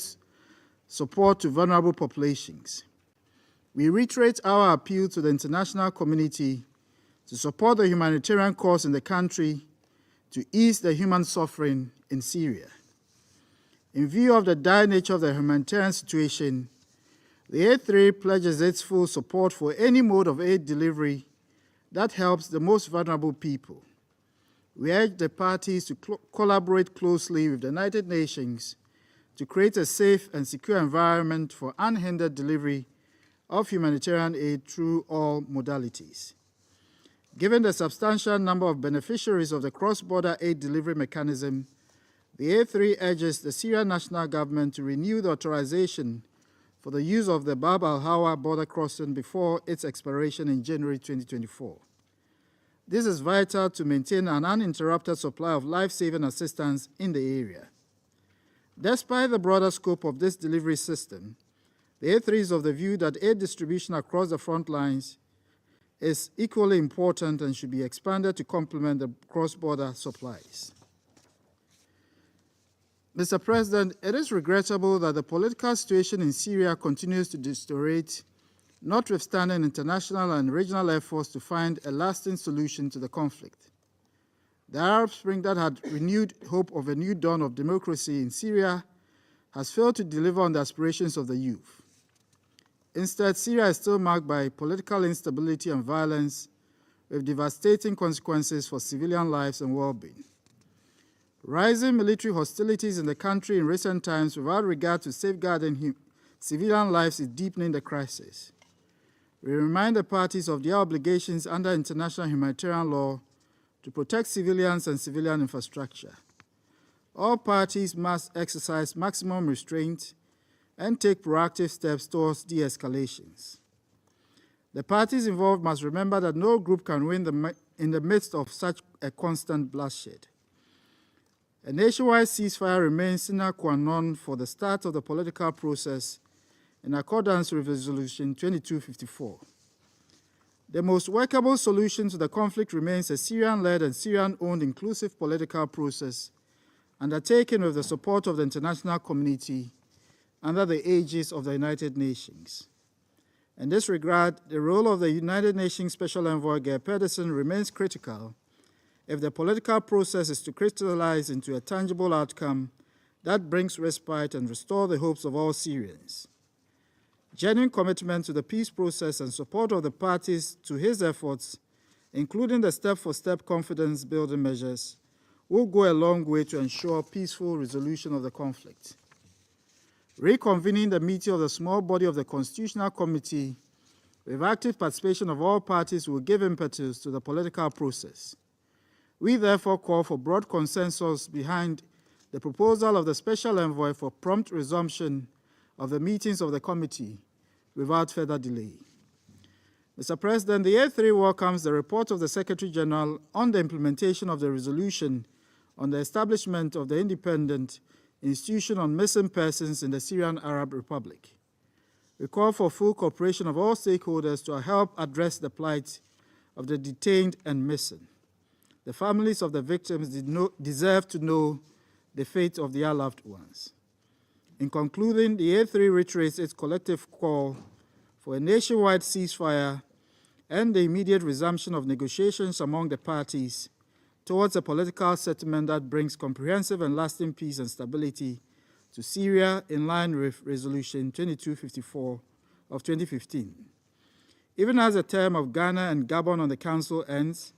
support to vulnerable populations. We reiterate our appeal to the international community to support the humanitarian cause in the country to ease the human suffering in Syria. In view of the dire nature of the humanitarian situation, the A3 pledges its full support for any mode of aid delivery that helps the most vulnerable people. We urge the parties to collaborate closely with the United Nations to create a safe and secure environment for unhindered delivery of humanitarian aid through all modalities. Given the substantial number of beneficiaries of the cross-border aid delivery mechanism, the A3 urges the Syrian national government to renew the authorization for the use of the Bab al-Hawa border crossing before its expiration in January 2024. This is vital to maintain an uninterrupted supply of life-saving assistance in the area. Despite the broader scope of this delivery system, the A3 is of the view that aid distribution across the front lines is equally important and should be expanded to complement the cross-border supplies. Mr. President, it is regrettable that the political situation in Syria continues to deteriorate, notwithstanding international and regional efforts to find a lasting solution to the conflict. The Arab Spring that had renewed hope of a new dawn of democracy in Syria has failed to deliver on the aspirations of the youth. Instead, Syria is still marked by political instability and violence, with devastating consequences for civilian lives and well-being. Rising military hostilities in the country in recent times without regard to safeguarding civilian lives is deepening the crisis. We remind the parties of their obligations under international humanitarian law to protect civilians and civilian infrastructure. All parties must exercise maximum restraint and take proactive steps towards de-escalations. The parties involved must remember that no group can win in the midst of such a constant bloodshed. A nationwide ceasefire remains sine qua non for the start of the political process in accordance with Resolution 2254. The most workable solution to the conflict remains a Syrian-led and Syrian-owned inclusive political process undertaken with the support of the international community under the aegis of the United Nations. In this regard, the role of the United Nations Special Envoy Geir Pedersen remains critical if the political process is to crystallize into a tangible outcome that brings respite and restore the hopes of all Syrians. Genuine commitment to the peace process and support of the parties to his efforts, including the step-for-step confidence-building measures, will go a long way to ensure peaceful resolution of the conflict. Reconvening the meeting of the small body of the Constitutional Committee with active participation of all parties will give impetus to the political process. We therefore call for broad consensus behind the proposal of the Special Envoy for prompt resumption of the meetings of the committee without further delay. Mr. President, the A3 welcomes the report of the Secretary General on the implementation of the resolution on the establishment of the Independent Institution on Missing Persons in the Syrian Arab Republic. We call for full cooperation of all stakeholders to help address the plight of the detained and missing. The families of the victims deserve to know the fate of their loved ones. In concluding, the A3 reiterates its collective call for a nationwide ceasefire and the immediate resumption of negotiations among the parties towards a political settlement that brings comprehensive and lasting peace and stability to Syria in line with Resolution 2254 of 2015. Even as the term of Ghana and Gabon on the Council ends,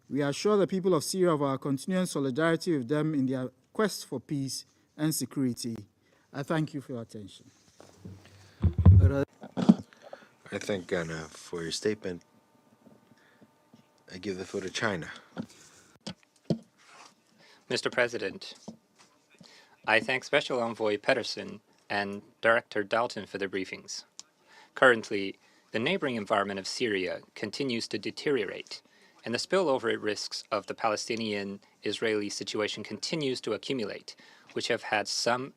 we assure the people of Syria of our continuing solidarity with them in their quest for peace and security. I thank you for your attention. I thank Ghana for your statement. I give the floor to China. Mr. President, I thank Special Envoy Pedersen and Director Dalton for their briefings. Currently, the neighboring environment of Syria continues to deteriorate, and the spillover risks of the Palestinian-Israeli situation continues to accumulate, which have had some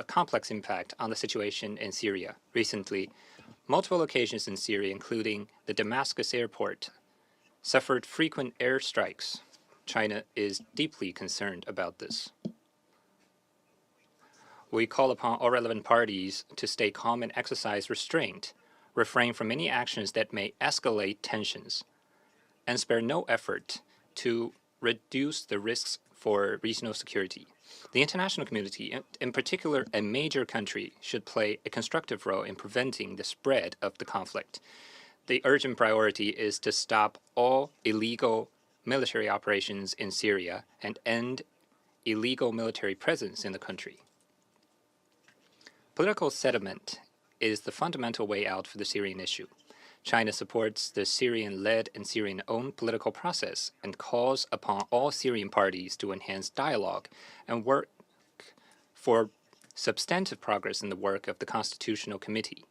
complex impact on the situation in Syria. Recently, multiple locations in Syria, including the Damascus airport, suffered frequent airstrikes. China is deeply concerned about this. We call upon all relevant parties to stay calm and exercise restraint, refrain from any actions that may escalate tensions, and spare no effort to reduce the risks for regional security. The international community, in particular a major country, should play a constructive role in preventing the spread of the conflict. The urgent priority is to stop all illegal military operations in Syria and end illegal military presence in the country. Political settlement is the fundamental way out for the Syrian issue. China supports the Syrian-led and Syrian-owned political process and calls upon all Syrian parties to enhance dialogue and work for substantive progress in the work of the Constitutional Committee.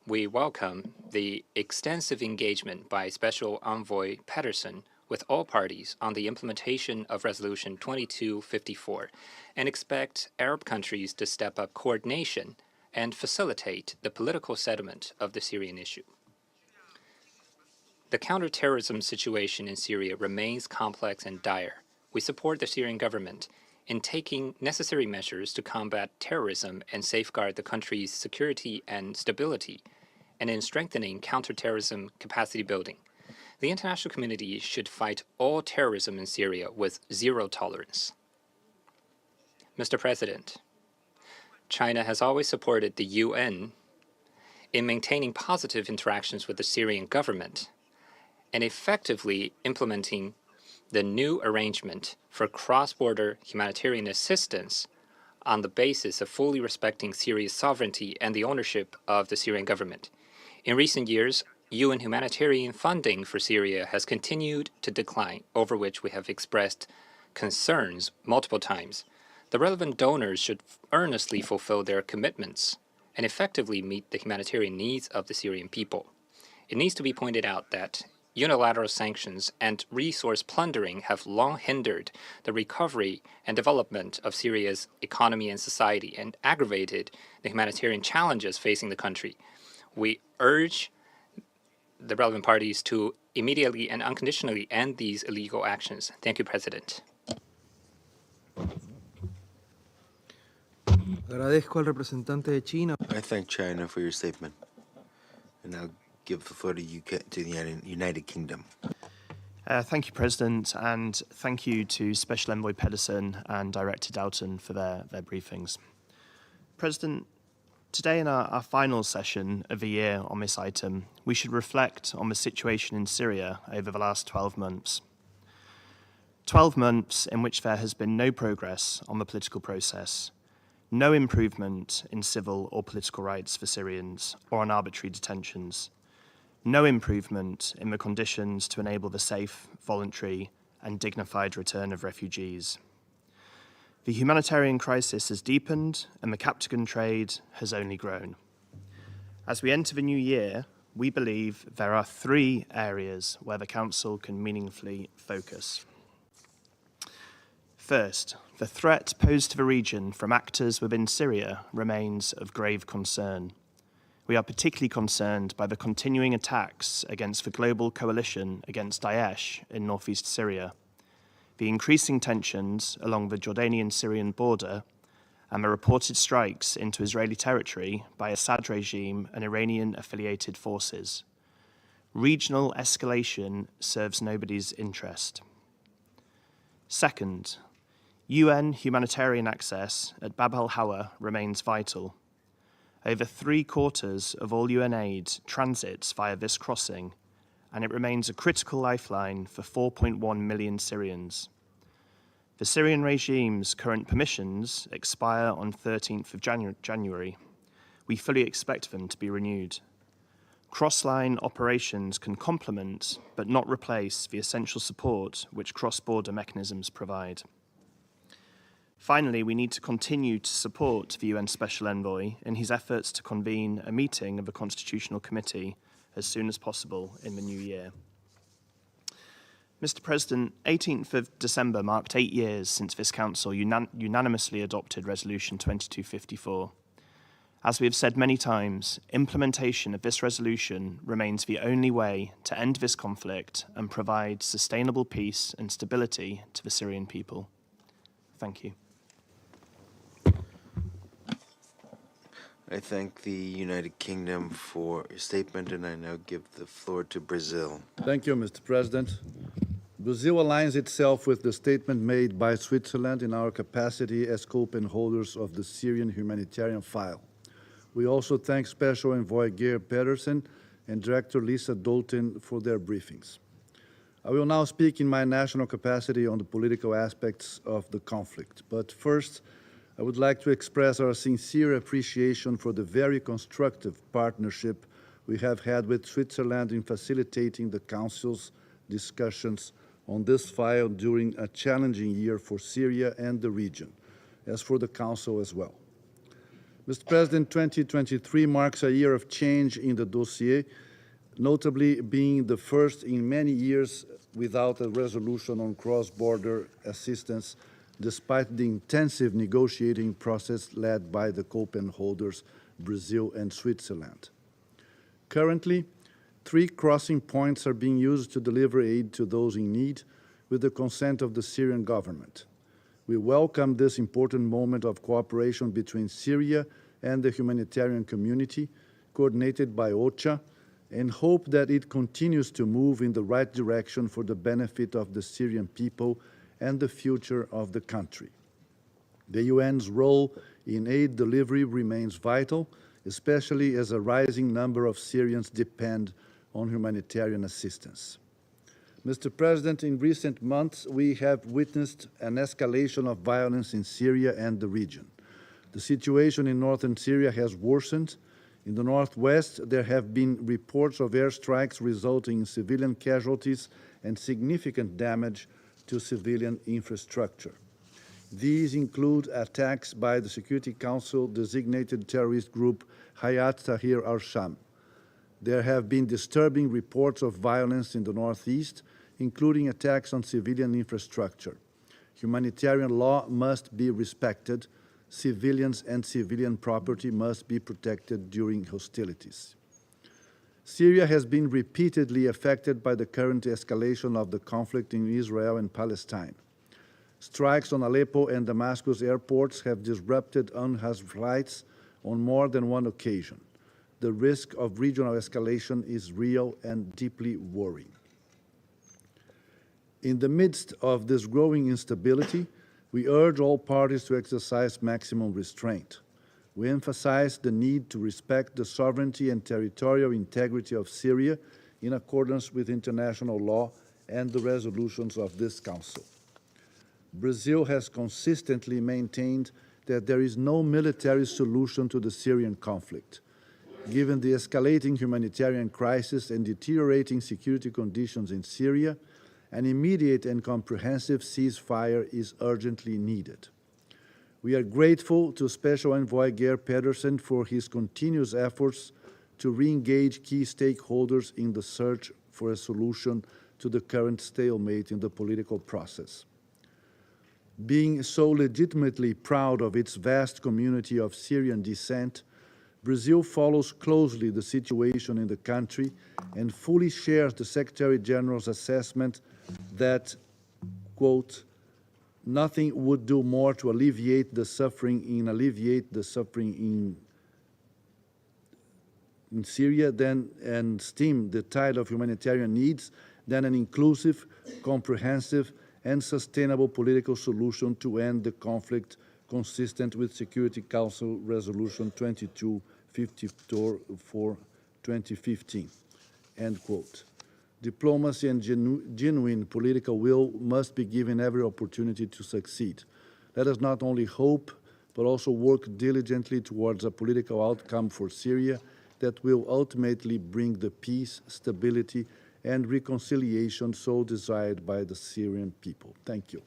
We welcome the extensive engagement by Special Envoy Pedersen with all parties on the implementation of Resolution 2254 and expect Arab countries to step up coordination and facilitate the political settlement of the Syrian issue. The counterterrorism situation in Syria remains complex and dire. We support the Syrian government in taking necessary measures to combat terrorism and safeguard the country's security and stability, and in strengthening counterterrorism capacity building. The international community should fight all terrorism in Syria with zero tolerance. Mr. President, China has always supported the UN in maintaining positive interactions with the Syrian government and effectively implementing the new arrangement for cross-border humanitarian assistance on the basis of fully respecting Syria's sovereignty and the ownership of the Syrian government. In recent years, UN humanitarian funding for Syria has continued to decline, over which we have expressed concerns multiple times. The relevant donors should earnestly fulfill their commitments and effectively meet the humanitarian needs of the Syrian people. It needs to be pointed out that unilateral sanctions and resource plundering have long hindered the recovery and development of Syria's economy and society and aggravated the humanitarian challenges facing the country. We urge the relevant parties to immediately and unconditionally end these illegal actions. Thank you, President. Agradezco al representante de China. I thank China for your statement. And now give the floor to the United Kingdom. Thank you, President, and thank you to Special Envoy Pedersen and Director Doughton for their briefings. President, today in our final session of the year on this item, we should reflect on the situation in Syria over the last 12 months. 12 months in which there has been no progress on the political process, no improvement in civil or political rights for Syrians or on arbitrary detentions, no improvement in the conditions to enable the safe, voluntary, and dignified return of refugees. The humanitarian crisis has deepened and the captagon trade has only grown. As we enter the new year, we believe there are 3 areas where the Council can meaningfully focus. First, the threat posed to the region from actors within Syria remains of grave concern. We are particularly concerned by the continuing attacks against the global coalition against Daesh in northeast Syria, the increasing tensions along the Jordanian-Syrian border, and the reported strikes into Israeli territory by Assad regime and Iranian-affiliated forces. Regional escalation serves nobody's interest. Second, UN humanitarian access at Bab al-Hawa remains vital. Over 3/4 of all UN aid transits via this crossing, and it remains a critical lifeline for 4.1 million Syrians. The Syrian regime's current permissions expire on 13th of January. We fully expect them to be renewed. Cross-line operations can complement, but not replace, the essential support which cross-border mechanisms provide. Finally, we need to continue to support the UN Special Envoy in his efforts to convene a meeting of the Constitutional Committee as soon as possible in the new year. Mr. President, 18th of December marked 8 years since this Council unanimously adopted Resolution 2254. As we have said many times, implementation of this resolution remains the only way to end this conflict and provide sustainable peace and stability to the Syrian people. Thank you. I thank the United Kingdom for your statement, and I now give the floor to Brazil. Thank you, Mr. President. Brazil aligns itself with the statement made by Switzerland in our capacity as co-pen holders of the Syrian humanitarian file. We also thank Special Envoy Geir Pedersen and Director Lisa Dalton for their briefings. I will now speak in my national capacity on the political aspects of the conflict. But first, I would like to express our sincere appreciation for the very constructive partnership we have had with Switzerland in facilitating the Council's discussions on this file during a challenging year for Syria and the region, as for the Council as well. Mr. President, 2023 marks a year of change in the dossier, notably being the first in many years without a resolution on cross-border assistance, despite the intensive negotiating process led by the co-pen holders, Brazil and Switzerland. Currently, 3 crossing points are being used to deliver aid to those in need with the consent of the Syrian government. We welcome this important moment of cooperation between Syria and the humanitarian community, coordinated by OCHA, and hope that it continues to move in the right direction for the benefit of the Syrian people and the future of the country. The UN's role in aid delivery remains vital, especially as a rising number of Syrians depend on humanitarian assistance. Mr. President, in recent months, we have witnessed an escalation of violence in Syria and the region. The situation in northern Syria has worsened. In the northwest, there have been reports of airstrikes resulting in civilian casualties and significant damage to civilian infrastructure. These include attacks by the Security Council designated terrorist group Hayat Tahrir al-Sham. There have been disturbing reports of violence in the northeast, including attacks on civilian infrastructure. Humanitarian law must be respected. Civilians and civilian property must be protected during hostilities. Syria has been repeatedly affected by the current escalation of the conflict in Israel and Palestine. Strikes on Aleppo and Damascus airports have disrupted UNHCR flights on more than one occasion. The risk of regional escalation is real and deeply worrying. In the midst of this growing instability, we urge all parties to exercise maximum restraint. We emphasize the need to respect the sovereignty and territorial integrity of Syria in accordance with international law and the resolutions of this Council. Brazil has consistently maintained that there is no military solution to the Syrian conflict. Given the escalating humanitarian crisis and deteriorating security conditions in Syria, an immediate and comprehensive ceasefire is urgently needed. We are grateful to Special Envoy Geir Pedersen for his continuous efforts to re-engage key stakeholders in the search for a solution to the current stalemate in the political process. Being so legitimately proud of its vast community of Syrian descent, Brazil follows closely the situation in the country and fully shares the Secretary General's assessment that, quote, nothing would do more to alleviate the suffering in Syria and stem the tide of humanitarian needs than an inclusive, comprehensive, and sustainable political solution to end the conflict consistent with Security Council Resolution 2254 for 2015, end quote. Diplomacy and genuine political will must be given every opportunity to succeed. Let us not only hope, but also work diligently towards a political outcome for Syria that will ultimately bring the peace, stability, and reconciliation so desired by the Syrian people. Thank you.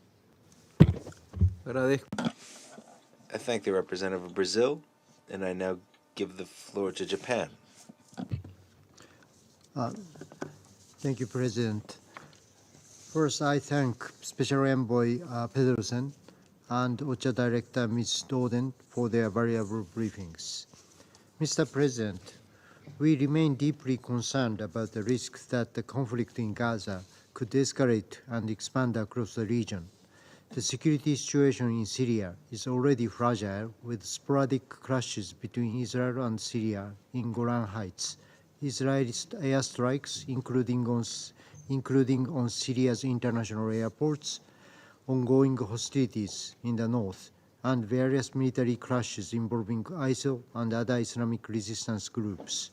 I thank the representative of Brazil, and I now give the floor to Japan. Thank you, President. First, I thank Special Envoy Pedersen and OCHA Director Ms. Doden for their valuable briefings. Mr. President, we remain deeply concerned about the risk that the conflict in Gaza could escalate and expand across the region. The security situation in Syria is already fragile, with sporadic clashes between Israel and Syria in Golan Heights, Israeli airstrikes, including on Syria's international airports, ongoing hostilities in the north, and various military clashes involving ISIL and other Islamic resistance groups.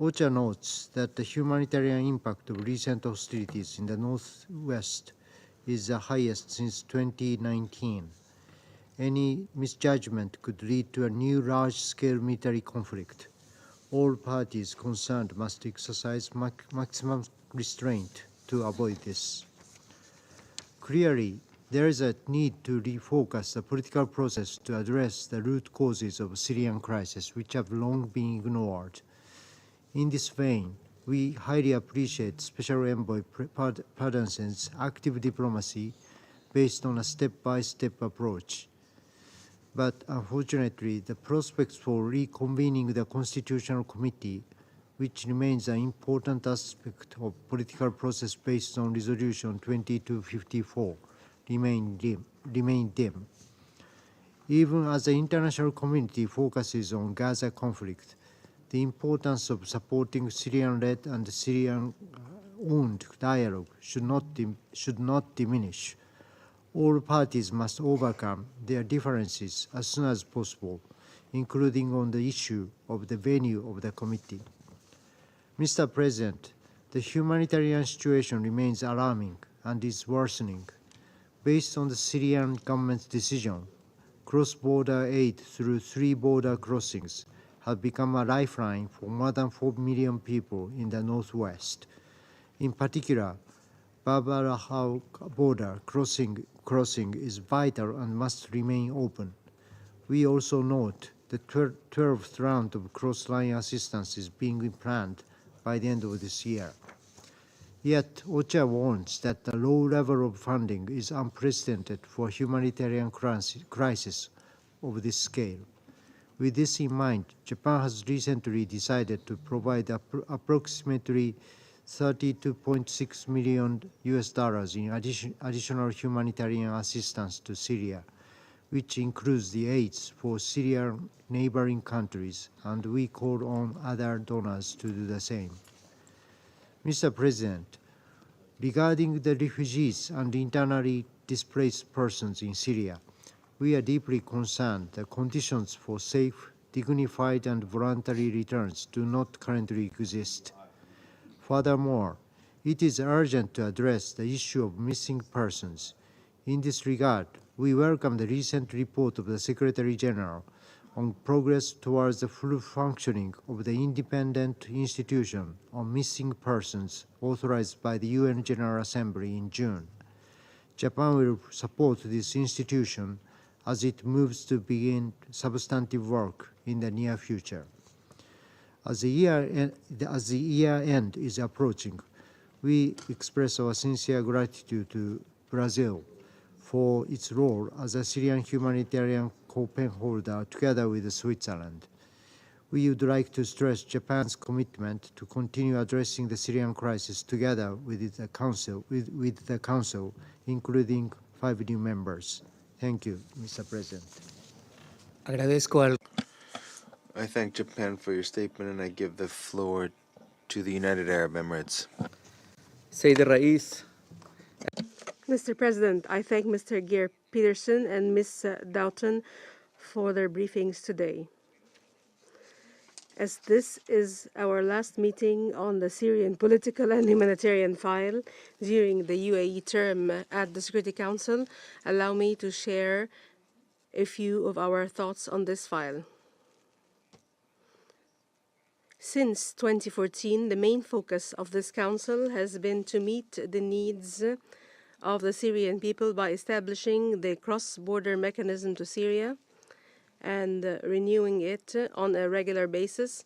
OCHA notes that the humanitarian impact of recent hostilities in the northwest is the highest since 2019. Any misjudgment could lead to a new large-scale military conflict. All parties concerned must exercise maximum restraint to avoid this. Clearly, there is a need to refocus the political process to address the root causes of the Syrian crisis, which have long been ignored. In this vein, we highly appreciate Special Envoy Pedersen's active diplomacy based on a step-by-step approach. But unfortunately, the prospects for reconvening the Constitutional Committee, which remains an important aspect of political process based on Resolution 2254, remain dim. Even as the international community focuses on Gaza conflict, the importance of supporting Syrian-led and Syrian-owned dialogue should not diminish. All parties must overcome their differences as soon as possible, including on the issue of the venue of the committee. Mr. President, The humanitarian situation remains alarming and is worsening. Based on the Syrian government's decision, cross-border aid through 3 border crossings have become a lifeline for more than 4 million people in the northwest. In particular, Bab-al-Hawk border crossing is vital and must remain open. We also note the 12th round of cross-line assistance is being planned by the end of this year. Yet, OCHA warns that the low level of funding is unprecedented for a humanitarian crisis of this scale. With this in mind, Japan has recently decided to provide approximately $32.6 million in additional humanitarian assistance to Syria, which includes the aids for Syrian neighboring countries, and we call on other donors to do the same. Mr. President, regarding the refugees and internally displaced persons in Syria, we are deeply concerned that conditions for safe, dignified, and voluntary returns do not currently exist. Furthermore, it is urgent to address the issue of missing persons. In this regard, we welcome the recent report of the Secretary General on progress towards the full functioning of the independent institution on missing persons authorized by the UN General Assembly in June. Japan will support this institution as it moves to begin substantive work in the near future. As the year end is approaching, we express our sincere gratitude to Brazil for its role as a Syrian humanitarian co-penholder together with Switzerland. We would like to stress Japan's commitment to continue addressing the Syrian crisis together with the Council, including 5 new members. Thank you, Mr. President. I thank Japan for your statement, and I give the floor to the United Arab Emirates. Mr. President, I thank Mr. Geir Peterson and Ms. Doughton for their briefings today. As this is our last meeting on the Syrian political and humanitarian file during the UAE term at the Security Council, allow me to share a few of our thoughts on this file. Since 2014, the main focus of this Council has been to meet the needs of the Syrian people by establishing the cross-border mechanism to Syria and renewing it on a regular basis,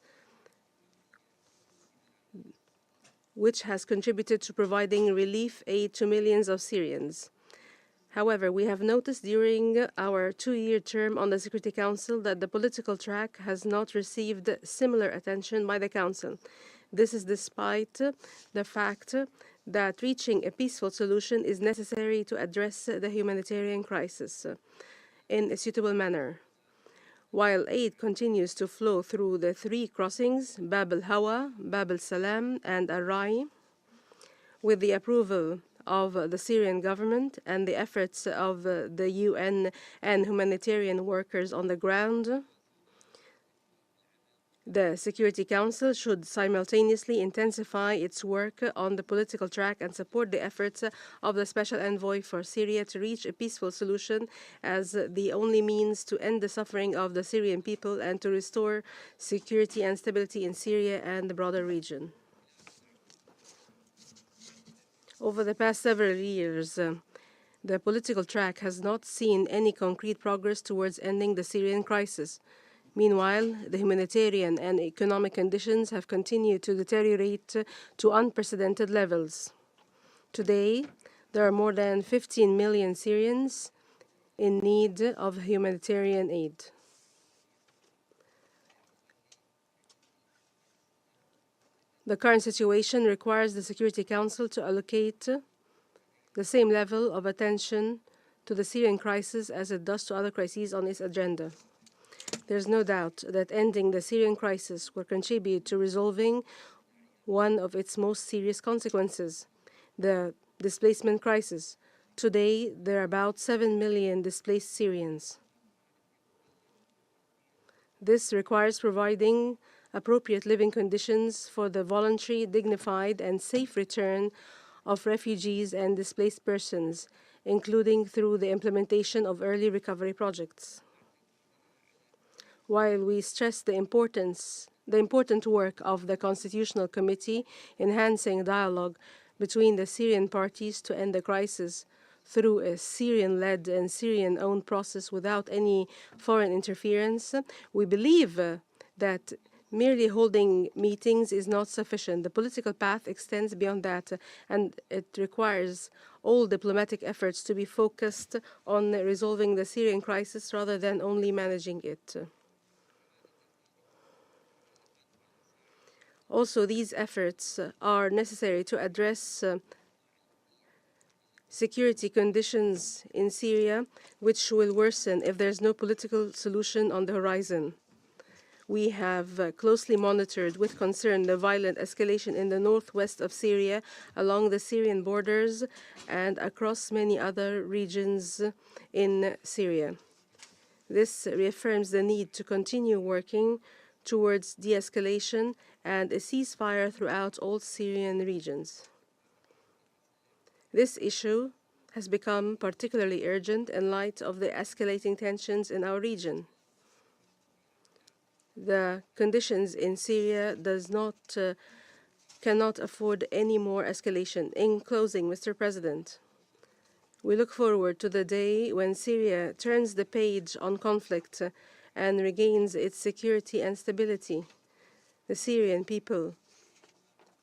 which has contributed to providing relief aid to millions of Syrians. However, we have noticed during our 2-year term on the Security Council that the political track has not received similar attention by the Council. This is despite the fact that reaching a peaceful solution is necessary to address the humanitarian crisis in a suitable manner. While aid continues to flow through the 3 crossings, Bab al-Hawa, Bab al-Salam, and Ar-Rai, with the approval of the Syrian government and the efforts of the UN and humanitarian workers on the ground, the Security Council should simultaneously intensify its work on the political track and support the efforts of the Special Envoy for Syria to reach a peaceful solution as the only means to end the suffering of the Syrian people and to restore security and stability in Syria and the broader region. Over the past several years, the political track has not seen any concrete progress towards ending the Syrian crisis. Meanwhile, the humanitarian and economic conditions have continued to deteriorate to unprecedented levels. Today, there are more than 15 million Syrians in need of humanitarian aid. The current situation requires the Security Council to allocate the same level of attention to the Syrian crisis as it does to other crises on its agenda. There is no doubt that ending the Syrian crisis will contribute to resolving one of its most serious consequences, the displacement crisis. Today, there are about 7 million displaced Syrians. This requires providing appropriate living conditions for the voluntary, dignified, and safe return of refugees and displaced persons, including through the implementation of early recovery projects. While we stress the important work of the Constitutional Committee enhancing dialogue between the Syrian parties to end the crisis through a Syrian-led and Syrian-owned process without any foreign interference, we believe that merely holding meetings is not sufficient. The political path extends beyond that, and it requires all diplomatic efforts to be focused on resolving the Syrian crisis rather than only managing it. Also, these efforts are necessary to address security conditions in Syria, which will worsen if there's no political solution on the horizon. We have closely monitored with concern the violent escalation in the northwest of Syria, along the Syrian borders, and across many other regions in Syria. This reaffirms the need to continue working towards de-escalation and a ceasefire throughout all Syrian regions. This issue has become particularly urgent in light of the escalating tensions in our region. The conditions in Syria cannot afford any more escalation. In closing, Mr. President, we look forward to the day when Syria turns the page on conflict and regains its security and stability. The Syrian people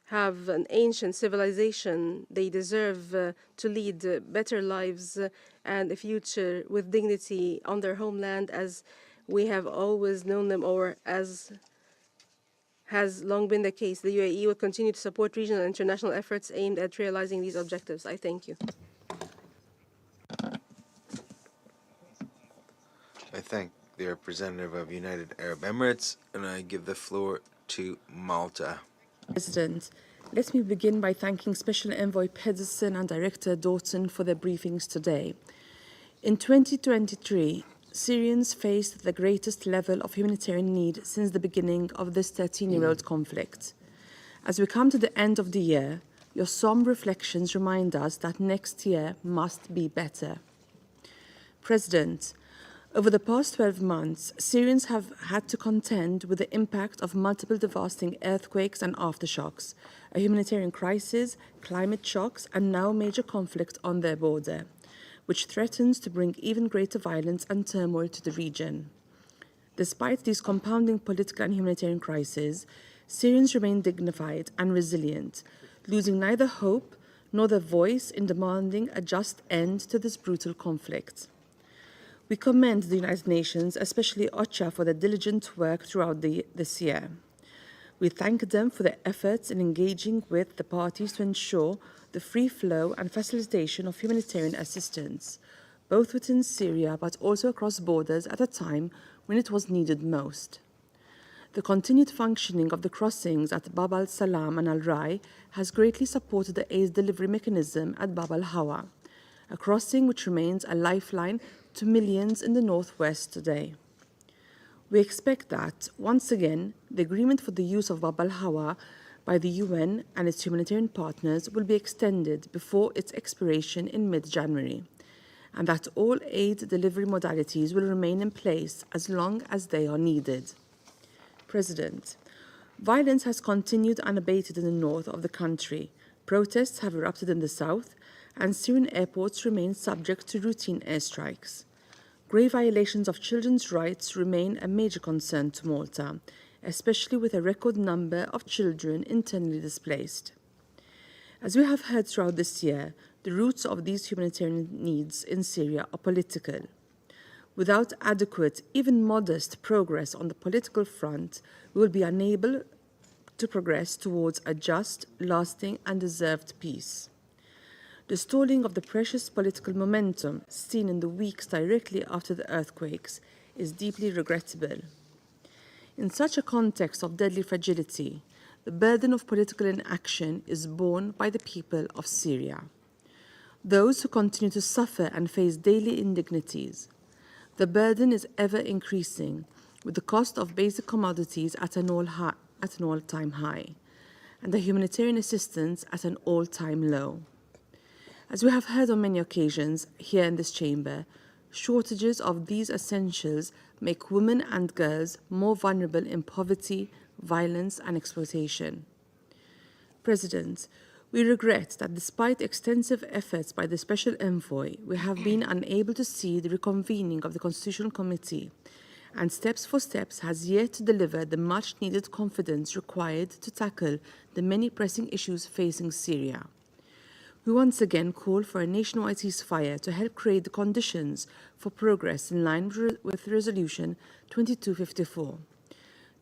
have an ancient civilization. They deserve to lead better lives and a future with dignity on their homeland as we have always known them, or as has long been the case. The UAE will continue to support regional and international efforts aimed at realizing these objectives. I thank you. I thank the representative of United Arab Emirates, and I give the floor to Malta. President, let me begin by thanking Special Envoy Pedersen and Director Dawson for their briefings today. In 2023, Syrians faced the greatest level of humanitarian need since the beginning of this 13-year-old conflict. As we come to the end of the year, your somber reflections remind us that next year must be better. President, over the past 12 months, Syrians have had to contend with the impact of multiple devastating earthquakes and aftershocks, a humanitarian crisis, climate shocks, and now major conflict on their border, which threatens to bring even greater violence and turmoil to the region. Despite these compounding political and humanitarian crises, Syrians remain dignified and resilient, losing neither hope nor their voice in demanding a just end to this brutal conflict. We commend the United Nations, especially OCHA, for their diligent work throughout this year. We thank them for their efforts in engaging with the parties to ensure the free flow and facilitation of humanitarian assistance, both within Syria but also across borders at a time when it was needed most. The continued functioning of the crossings at Bab al-Salam and Al-Rai has greatly supported the aid delivery mechanism at Bab al-Hawa, a crossing which remains a lifeline to millions in the northwest today. We expect that, once again, the agreement for the use of Bab al-Hawa by the UN and its humanitarian partners will be extended before its expiration in mid-January, and that all aid delivery modalities will remain in place as long as they are needed. President, violence has continued unabated in the north of the country. Protests have erupted in the south, and Syrian airports remain subject to routine airstrikes. Grave violations of children's rights remain a major concern to Malta, especially with a record number of children internally displaced. As we have heard throughout this year, the roots of these humanitarian needs in Syria are political. Without adequate, even modest progress on the political front, we will be unable to progress towards a just, lasting, and deserved peace. The stalling of the precious political momentum seen in the weeks directly after the earthquakes is deeply regrettable. In such a context of deadly fragility, the burden of political inaction is borne by the people of Syria, those who continue to suffer and face daily indignities. The burden is ever increasing, with the cost of basic commodities at an at an all-time high, and the humanitarian assistance at an all-time low. As we have heard on many occasions here in this chamber, shortages of these essentials make women and girls more vulnerable in poverty, violence, and exploitation. President, we regret that despite extensive efforts by the Special Envoy, we have been unable to see the reconvening of the Constitutional Committee, and Steps for Steps has yet to deliver the much-needed confidence required to tackle the many pressing issues facing Syria. We once again call for a nationwide ceasefire to help create the conditions for progress in line with Resolution 2254.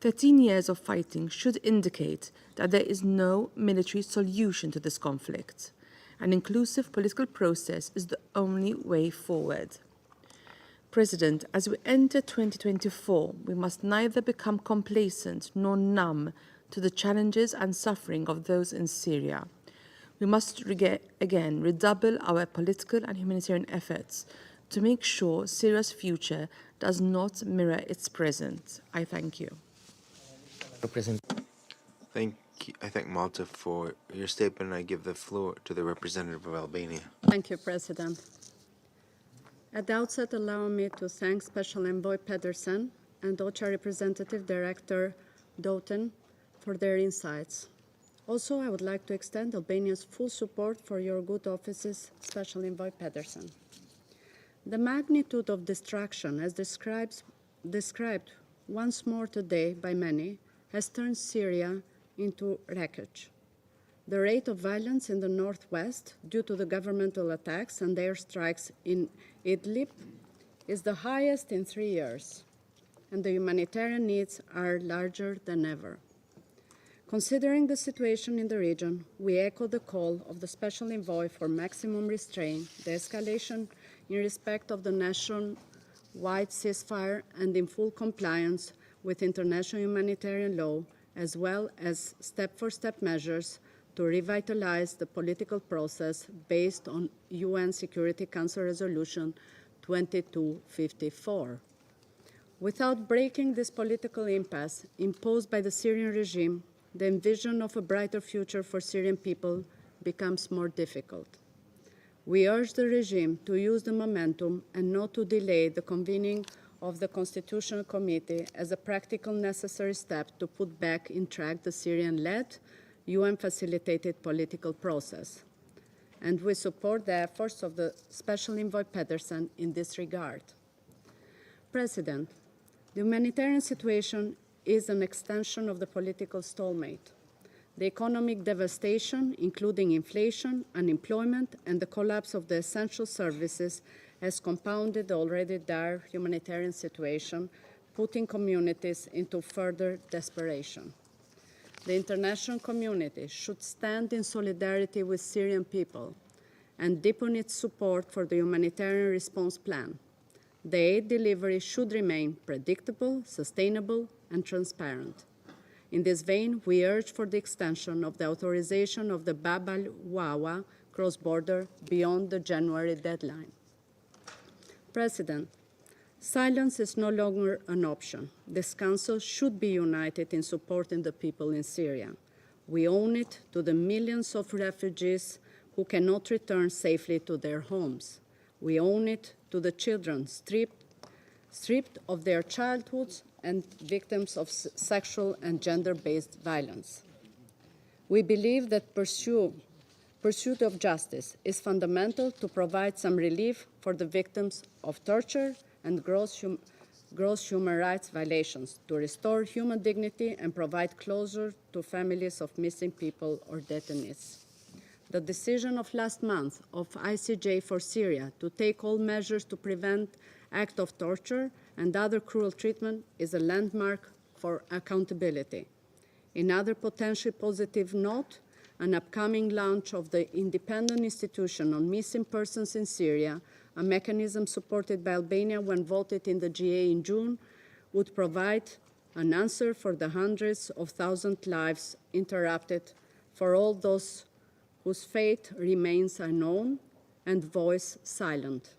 13 years of fighting should indicate that there is no military solution to this conflict. An inclusive political process is the only way forward. President, as we enter 2024, we must neither become complacent nor numb to the challenges and suffering of those in Syria. We must again redouble our political and humanitarian efforts to make sure Syria's future does not mirror its present. I thank you. I thank Malta for your statement. I give the floor to the representative of Albania. Thank you, President. At the outset, allow me to thank Special Envoy Pedersen and OCHA Representative Director Doughton for their insights. Also, I would like to extend Albania's full support for your good offices, Special Envoy Pedersen. The magnitude of destruction, as described once more today by many, has turned Syria into wreckage. The rate of violence in the northwest, due to the governmental attacks and airstrikes in Idlib, is the highest in 3 years, and the humanitarian needs are larger than ever. Considering the situation in the region, we echo the call of the Special Envoy for maximum restraint, the escalation in respect of the nationwide ceasefire, and in full compliance with international humanitarian law, as well as step-for-step measures to revitalize the political process based on UN Security Council Resolution 2254. Without breaking this political impasse imposed by the Syrian regime, the vision of a brighter future for Syrian people becomes more difficult. We urge the regime to use the momentum and not to delay the convening of the Constitutional Committee as a practical necessary step to put back in track the Syrian-led, UN-facilitated political process. And we support the efforts of the Special Envoy Pedersen in this regard. President, the humanitarian situation is an extension of the political stalemate. The economic devastation, including inflation, unemployment, and the collapse of the essential services, has compounded the already dire humanitarian situation, putting communities into further desperation. The international community should stand in solidarity with Syrian people and deepen its support for the humanitarian response plan. The aid delivery should remain predictable, sustainable, and transparent. In this vein, we urge for the extension of the authorization of the Bab al-Wawa cross-border beyond the January deadline. President, silence is no longer an option. This Council should be united in supporting the people in Syria. We owe it to the millions of refugees who cannot return safely to their homes. We owe it to the children stripped of their childhoods and victims of sexual and gender-based violence. We believe that pursuit of justice is fundamental to provide some relief for the victims of torture and gross human rights violations, to restore human dignity and provide closure to families of missing people or detainees. The decision of last month of ICJ for Syria to take all measures to prevent acts of torture and other cruel treatment is a landmark for accountability. Another potentially positive note, an upcoming launch of the Independent Institution on Missing Persons in Syria, a mechanism supported by Albania when voted in the GA in June, would provide an answer for the hundreds of thousands of lives interrupted, for all those whose fate remains unknown and voice silent.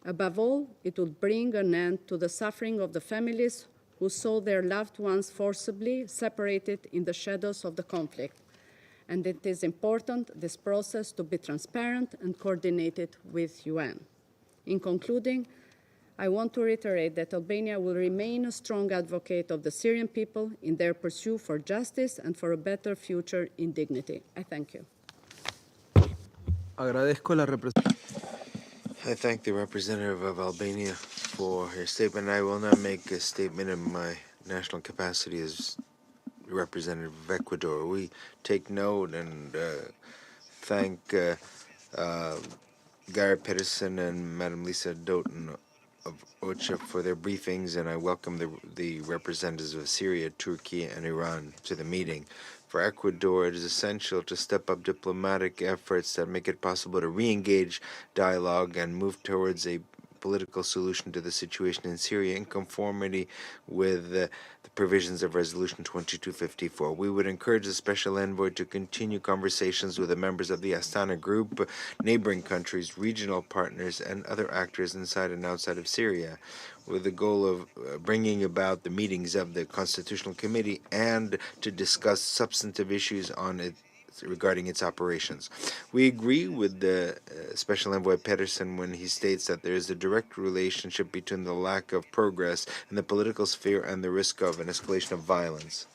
Above all, it would bring an end to the suffering of the families who saw their loved ones forcibly separated in the shadows of the conflict. And it is important this process to be transparent and coordinated with UN. In concluding, I want to reiterate that Albania will remain a strong advocate of the Syrian people in their pursuit for justice and for a better future in dignity. I thank you. Agradezco la I thank the representative of Albania for her statement. I will not make a statement in my national capacity as representative of Ecuador. We take note and thank Gary Pedersen and Madam Lisa Doughton of OCHA for their briefings, and I welcome the representatives of Syria, Turkey, and Iran to the meeting. For Ecuador, it is essential to step up diplomatic efforts that make it possible to re-engage dialogue and move towards a political solution to the situation in Syria in conformity with the provisions of Resolution 2254. We would encourage the Special Envoy to continue conversations with the members of the Astana Group, neighboring countries, regional partners, and other actors inside and outside of Syria, with the goal of bringing about the meetings of the Constitutional Committee and to discuss substantive issues on it regarding its operations. We agree with the Special Envoy Pedersen when he states that there is a direct relationship between the lack of progress in the political sphere and the risk of an escalation of violence.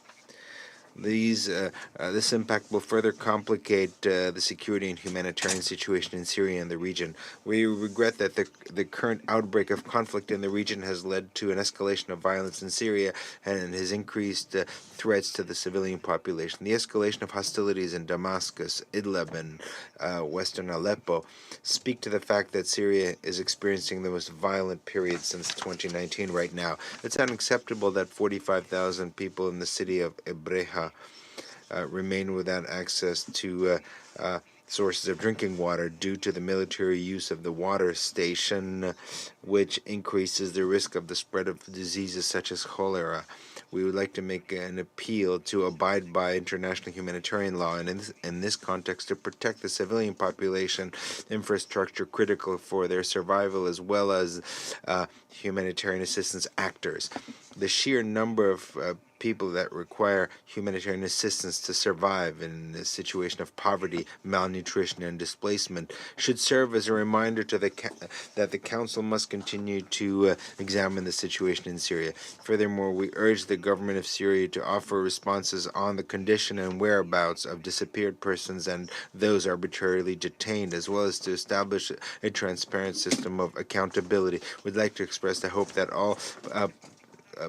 This impact will further complicate the security and humanitarian situation in Syria and the region. We regret that the current outbreak of conflict in the region has led to an escalation of violence in Syria and has increased threats to the civilian population. The escalation of hostilities in Damascus, Idlib, and western Aleppo speak to the fact that Syria is experiencing the most violent period since 2019 right now. It's unacceptable that 45,000 people in the city of Ebreha remain without access to sources of drinking water due to the military use of the water station, which increases the risk of the spread of diseases such as cholera. We would like to make an appeal to abide by international humanitarian law and in this context to protect the civilian population infrastructure critical for their survival as well as humanitarian assistance actors. The sheer number of people that require humanitarian assistance to survive in a situation of poverty, malnutrition, and displacement should serve as a reminder to that the Council must continue to examine the situation in Syria. Furthermore, we urge the government of Syria to offer responses on the condition and whereabouts of disappeared persons and those arbitrarily detained, as well as to establish a transparent system of accountability. We'd like to express the hope that all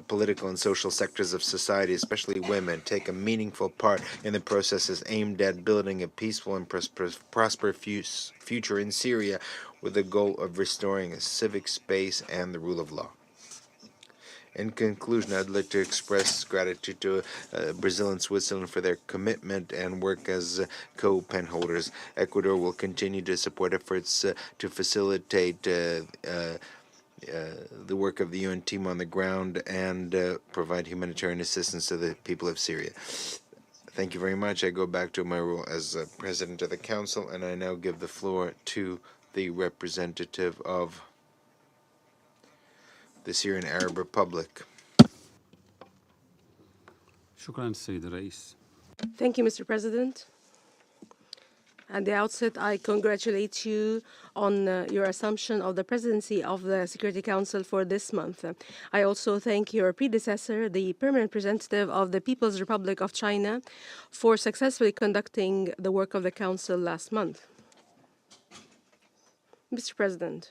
political and social sectors of society, especially women, take a meaningful part in the processes aimed at building a peaceful and prosperous future in Syria with the goal of restoring a civic space and the rule of law. In conclusion, I'd like to express gratitude to Brazil and Switzerland for their commitment and work as co-pen holders. Ecuador will continue to support efforts to facilitate the work of the UN team on the ground and provide humanitarian assistance to the people of Syria. Thank you very much. I go back to my role as President of the Council, and I now give the floor to the representative of the Syrian Arab Republic. Thank you, Mr. President. At the outset, I congratulate you on your assumption of the presidency of the Security Council for this month. I also thank your predecessor, the permanent representative of the People's Republic of China, for successfully conducting the work of the Council last month. Mr. President,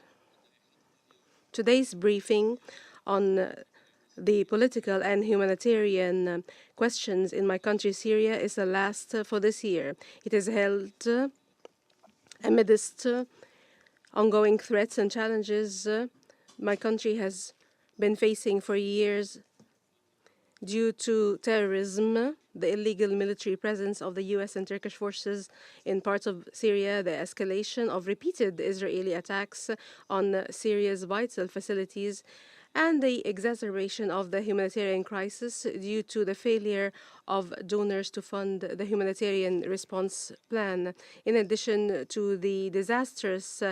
today's briefing on the political and humanitarian questions in my country, Syria, is the last for this year. It is held amidst ongoing threats and challenges my country has been facing for years due to terrorism, the illegal military presence of the U.S. and Turkish forces in parts of Syria, the escalation of repeated Israeli attacks on Syria's vital facilities, and the exacerbation of the humanitarian crisis due to the failure of donors to fund the humanitarian response plan, in addition to the disastrous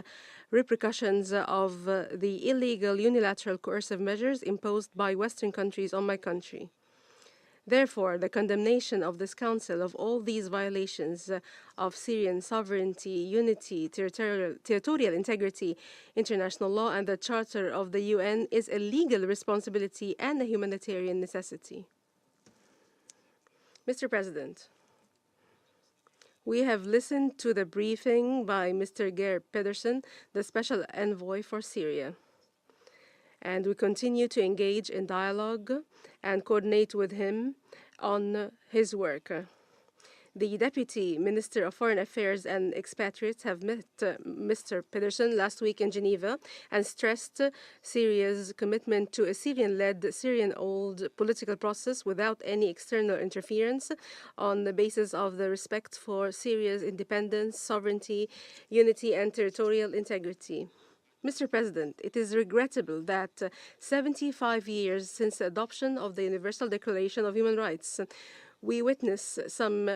repercussions of the illegal unilateral coercive measures imposed by Western countries on my country. Therefore, the condemnation of this Council of all these violations of Syrian sovereignty, unity, territorial integrity, international law, and the Charter of the UN is a legal responsibility and a humanitarian necessity. Mr. President, we have listened to the briefing by Mr. Geir Pedersen, the Special Envoy for Syria, and we continue to engage in dialogue and coordinate with him on his work. The Deputy Minister of Foreign Affairs and Expatriates have met Mr. Pedersen last week in Geneva and stressed Syria's commitment to a Syrian-led, Syrian-old political process without any external interference on the basis of the respect for Syria's independence, sovereignty, unity, and territorial integrity. Mr. President, it is regrettable that 75 years since the adoption of the Universal Declaration of Human Rights, we witness some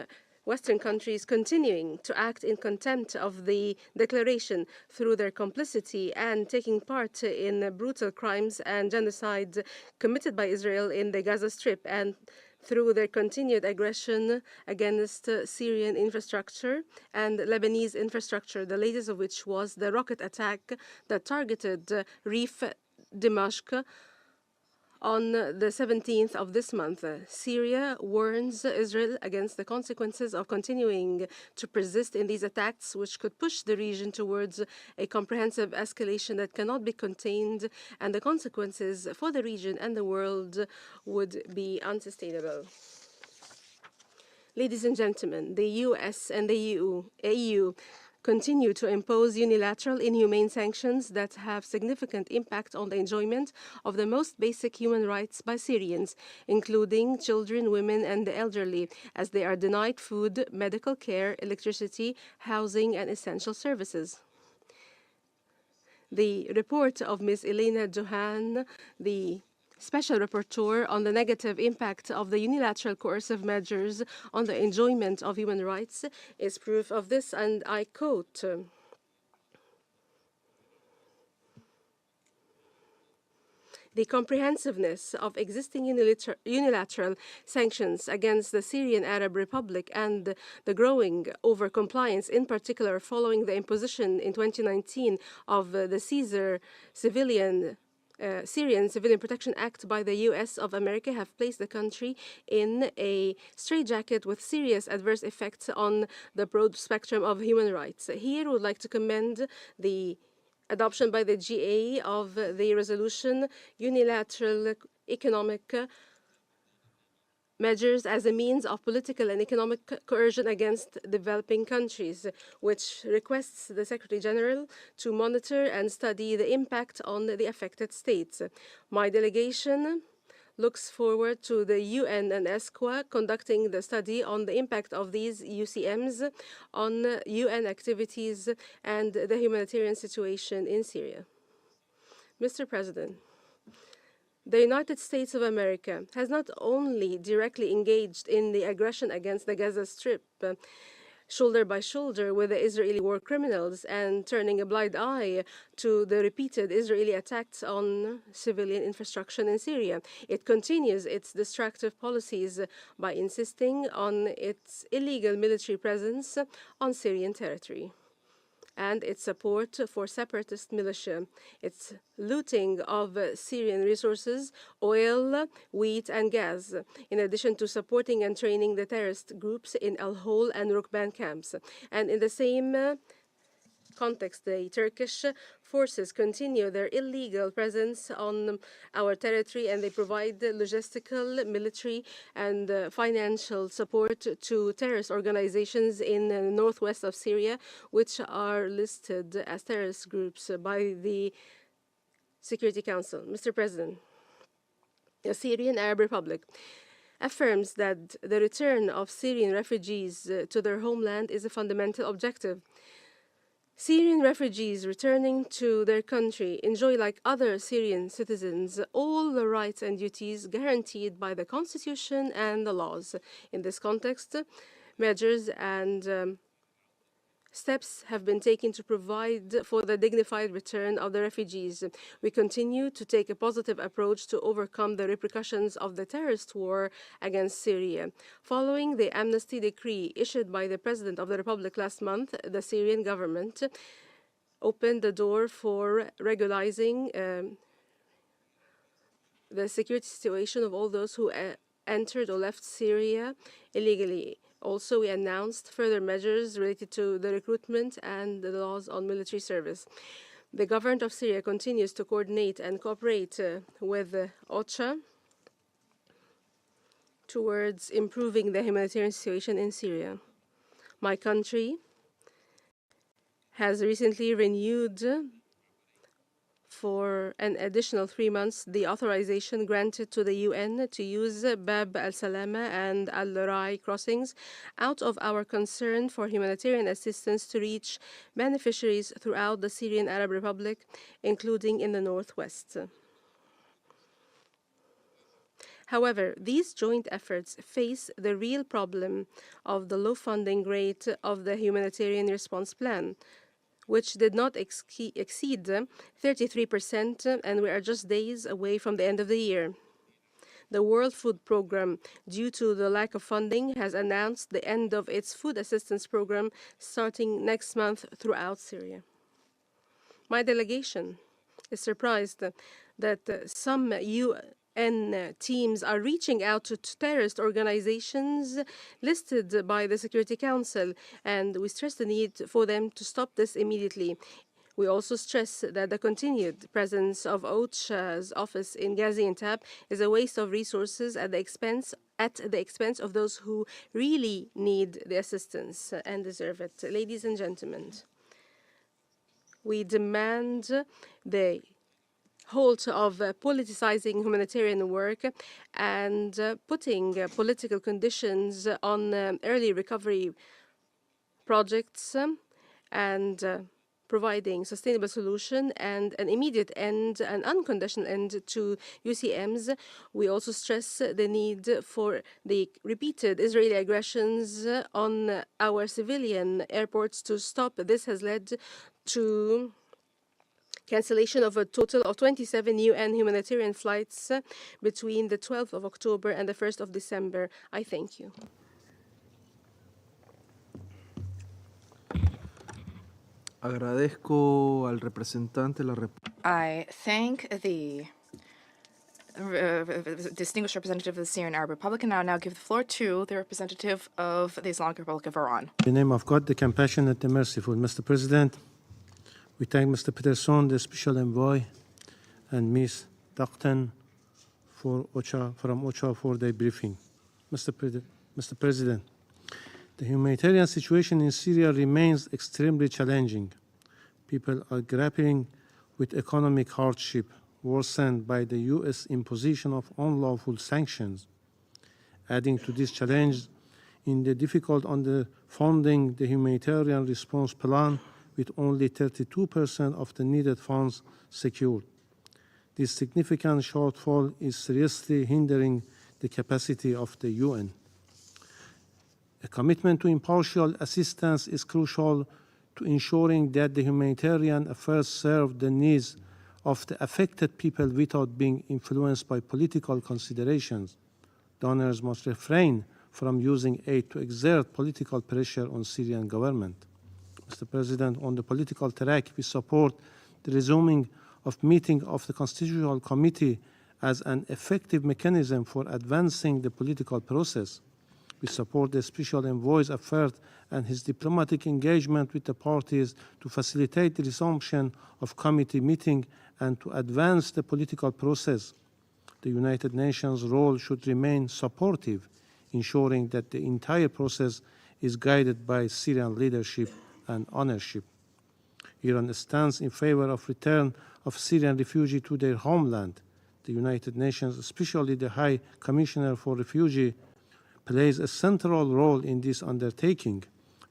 Western countries continuing to act in contempt of the declaration through their complicity and taking part in brutal crimes and genocide committed by Israel in the Gaza Strip, and through their continued aggression against Syrian infrastructure and Lebanese infrastructure, the latest of which was the rocket attack that targeted Reef Dimashq on the 17th of this month. Syria warns Israel against the consequences of continuing to persist in these attacks, which could push the region towards a comprehensive escalation that cannot be contained, and the consequences for the region and the world would be unsustainable. Ladies and gentlemen, the US and the EU continue to impose unilateral, inhumane sanctions that have significant impact on the enjoyment of the most basic human rights by Syrians, including children, women, and the elderly, as they are denied food, medical care, electricity, housing, and essential services. The report of Ms. Elena Johan, the Special Rapporteur on the negative impact of the unilateral coercive measures on the enjoyment of human rights, is proof of this, and I quote, "The comprehensiveness of existing unilateral sanctions against the Syrian Arab Republic and the growing overcompliance, in particular following the imposition in 2019 of the Syrian Civilian Protection Act by the US of America, have placed the country in a straitjacket with serious adverse effects on the broad spectrum of human rights." Here, I would like to commend the adoption by the GA of the resolution Unilateral Economic Measures as a means of political and economic coercion against developing countries, which requests the Secretary General to monitor and study the impact on the affected states. My delegation looks forward to the UN and ESCWA conducting the study on the impact of these UCMs on UN activities and the humanitarian situation in Syria. Mr. President, the United States of America has not only directly engaged in the aggression against the Gaza Strip, shoulder by shoulder with the Israeli war criminals, and turning a blind eye to the repeated Israeli attacks on civilian infrastructure in Syria. It continues its destructive policies by insisting on its illegal military presence on Syrian territory, and its support for separatist militia, its looting of Syrian resources, oil, wheat, and gas, in addition to supporting and training the terrorist groups in Al-Hol and Rukban camps. And in the same context, the Turkish forces continue their illegal presence on our territory, and they provide logistical, military, and financial support to terrorist organizations in the northwest of Syria, which are listed as terrorist groups by the Security Council. Mr. President, the Syrian Arab Republic affirms that the return of Syrian refugees to their homeland is a fundamental objective. Syrian refugees returning to their country enjoy, like other Syrian citizens, all the rights and duties guaranteed by the constitution and the laws. In this context, measures and steps have been taken to provide for the dignified return of the refugees. We continue to take a positive approach to overcome the repercussions of the terrorist war against Syria. Following the amnesty decree issued by the President of the Republic last month, the Syrian government opened the door for regularizing the security situation of all those who entered or left Syria illegally. Also, we announced further measures related to the recruitment and the laws on military service. The government of Syria continues to coordinate and cooperate with OCHA towards improving the humanitarian situation in Syria. My country has recently renewed for an additional 3 months the authorization granted to the UN to use Bab al-Salama and al-Rai crossings out of our concern for humanitarian assistance to reach beneficiaries throughout the Syrian Arab Republic, including in the northwest. However, these joint efforts face the real problem of the low funding rate of the humanitarian response plan, which did not exceed 33%, and we are just days away from the end of the year. The World Food Programme, due to the lack of funding, has announced the end of its food assistance program starting next month throughout Syria. My delegation is surprised that some UN teams are reaching out to terrorist organizations listed by the Security Council, and we stress the need for them to stop this immediately. We also stress that the continued presence of OCHA's office in Gaziantep is a waste of resources at the expense of those who really need the assistance and deserve it. Ladies and gentlemen, we demand the halt of politicizing humanitarian work and putting political conditions on early recovery projects and providing sustainable solution and an immediate end, an unconditional end to UCMs. We also stress the need for the repeated Israeli aggressions on our civilian airports to stop. This has led to cancellation of a total of 27 UN humanitarian flights between the 12th of October and the 1st of December. I thank you. Agradezco al representante la I thank the distinguished representative of the Syrian Arab Republic, and now give the floor to the representative of the Islamic Republic of Iran. In the name of God, the compassionate and merciful, Mr. President, we thank Mr. Peterson, the Special Envoy, and Ms. Daqton from OCHA for their briefing. Mr. President, the humanitarian situation in Syria remains extremely challenging. People are grappling with economic hardship worsened by the U.S. imposition of unlawful sanctions. Adding to this challenge in the difficult underfunding the humanitarian response plan with only 32% of the needed funds secured. This significant shortfall is seriously hindering the capacity of the UN. A commitment to impartial assistance is crucial to ensuring that the humanitarian affairs serve the needs of the affected people without being influenced by political considerations. Donors must refrain from using aid to exert political pressure on Syrian government. Mr. President, on the political track, we support the resuming of meeting of the Constitutional Committee as an effective mechanism for advancing the political process. We support the Special Envoy's effort and his diplomatic engagement with the parties to facilitate the resumption of committee meeting and to advance the political process. The United Nations' role should remain supportive, ensuring that the entire process is guided by Syrian leadership and ownership. Iran stands in favor of return of Syrian refugees to their homeland. The United Nations, especially the High Commissioner for Refugees, plays a central role in this undertaking.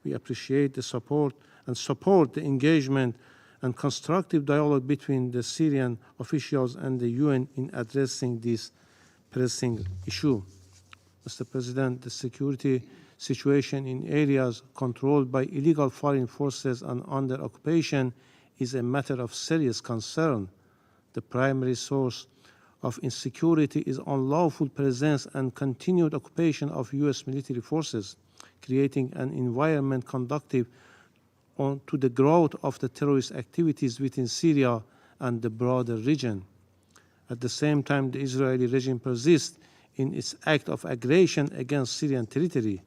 We appreciate the support and support the engagement and constructive dialogue between the Syrian officials and the UN in addressing this pressing issue. Mr. President, the security situation in areas controlled by illegal foreign forces and under occupation is a matter of serious concern. The primary source of insecurity is unlawful presence and continued occupation of U.S. military forces, creating an environment conducive to the growth of the terrorist activities within Syria and the broader region. At the same time, the Israeli regime persists in its act of aggression against Syrian territory.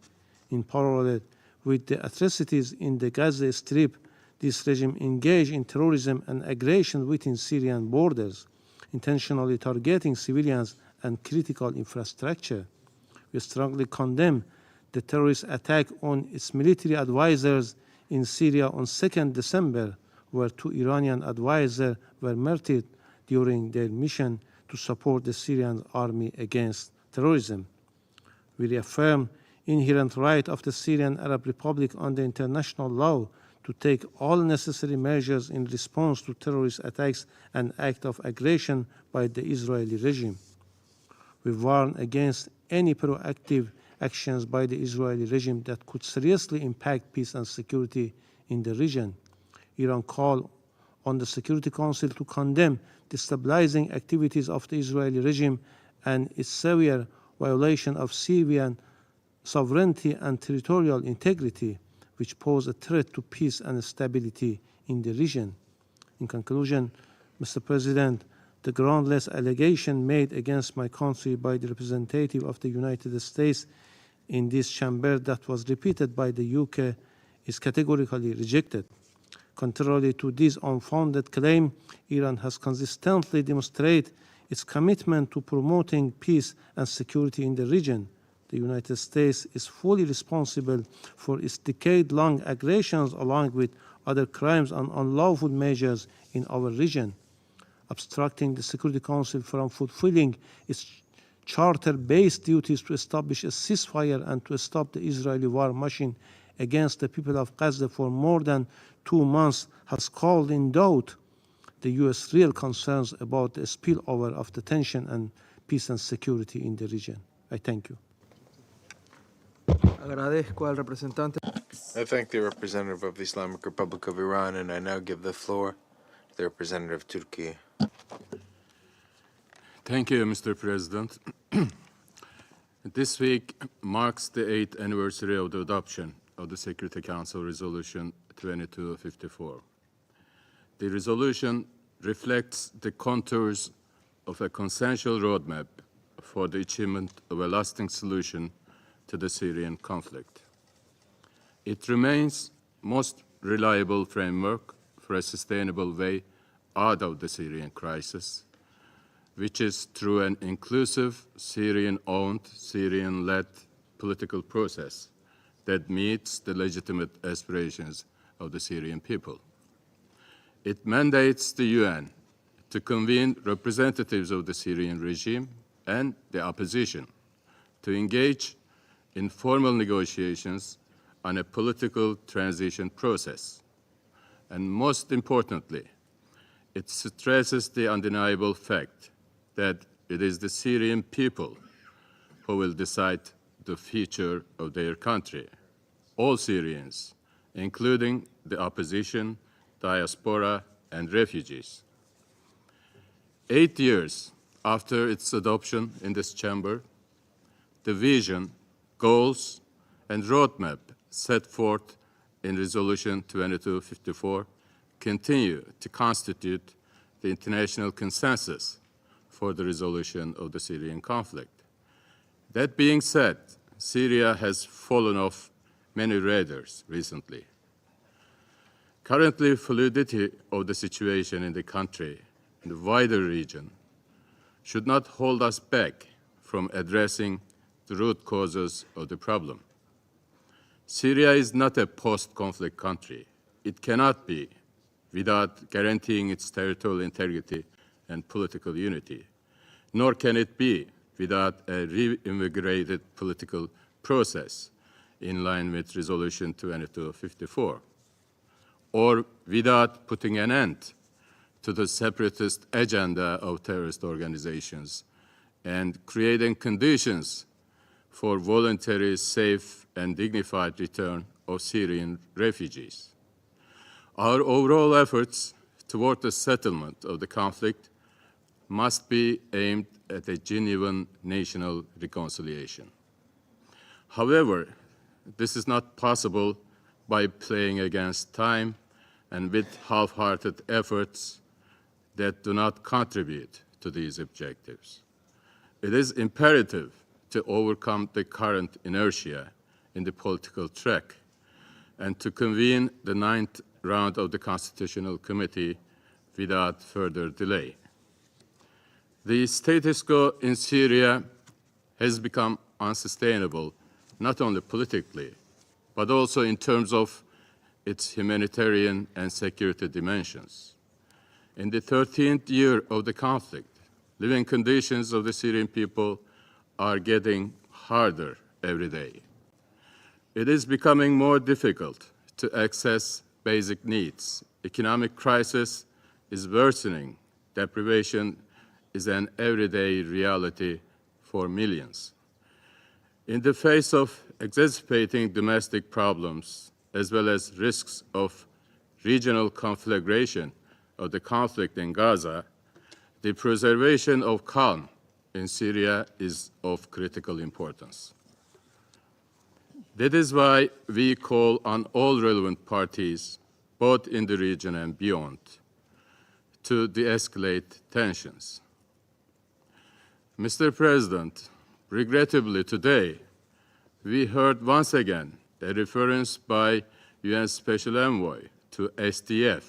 In parallel with the atrocities in the Gaza Strip, this regime engaged in terrorism and aggression within Syrian borders, intentionally targeting civilians and critical infrastructure. We strongly condemn the terrorist attack on its military advisors in Syria on 2nd December, where 2 Iranian advisors were murdered during their mission to support the Syrian army against terrorism. We reaffirm inherent right of the Syrian Arab Republic under international law to take all necessary measures in response to terrorist attacks and acts of aggression by the Israeli regime. We warn against any proactive actions by the Israeli regime that could seriously impact peace and security in the region. Iran called on the Security Council to condemn destabilizing activities of the Israeli regime and its severe violation of Syrian sovereignty and territorial integrity, which pose a threat to peace and stability in the region. In conclusion, Mr. President, the groundless allegation made against my country by the representative of the United States in this chamber that was repeated by the UK is categorically rejected. Contrary to this unfounded claim, Iran has consistently demonstrated its commitment to promoting peace and security in the region. The United States is fully responsible for its decade-long aggressions along with other crimes and unlawful measures in our region. Obstructing the Security Council from fulfilling its charter-based duties to establish a ceasefire and to stop the Israeli war machine against the people of Gaza for more than 2 months has called in doubt the U.S. real concerns about the spillover of the tension and peace and security in the region. I thank you. Agradezco al representante. I thank the representative of the Islamic Republic of Iran, and I now give the floor to the representative of Turkey. Thank you, Mr. President. This week marks the 8th anniversary of the adoption of the Security Council Resolution 2254. The resolution reflects the contours of a consensual roadmap for the achievement of a lasting solution to the Syrian conflict. It remains most reliable framework for a sustainable way out of the Syrian crisis, which is through an inclusive, Syrian-owned, Syrian-led political process that meets the legitimate aspirations of the Syrian people. It mandates the UN to convene representatives of the Syrian regime and the opposition to engage in formal negotiations on a political transition process. And most importantly, it stresses the undeniable fact that it is the Syrian people who will decide the future of their country. All Syrians, including the opposition, diaspora, and refugees. 8 years after its adoption in this chamber, the vision, goals, and roadmap set forth in Resolution 2254 continue to constitute the international consensus for the resolution of the Syrian conflict. That being said, Syria has fallen off many radars recently. Currently, fluidity of the situation in the country and the wider region should not hold us back from addressing the root causes of the problem. Syria is not a post-conflict country. It cannot be without guaranteeing its territorial integrity and political unity, nor can it be without a reinvigorated political process in line with Resolution 2254. or without putting an end to the separatist agenda of terrorist organizations and creating conditions for voluntary, safe, and dignified return of Syrian refugees. Our overall efforts toward the settlement of the conflict must be aimed at a genuine national reconciliation. However, this is not possible by playing against time and with half-hearted efforts that do not contribute to these objectives. It is imperative to overcome the current inertia in the political track and to convene the 9th round of the Constitutional Committee without further delay. The status quo in Syria has become unsustainable, not only politically, but also in terms of its humanitarian and security dimensions. In the 13th year of the conflict, living conditions of the Syrian people are getting harder every day. It is becoming more difficult to access basic needs. Economic crisis is worsening. Deprivation is an everyday reality for millions. In the face of exacerbating domestic problems, as well as risks of regional conflagration of the conflict in Gaza, the preservation of calm in Syria is of critical importance. That is why we call on all relevant parties, both in the region and beyond, to de-escalate tensions. Mr. President, regrettably today, we heard once again a reference by UN Special Envoy to SDF,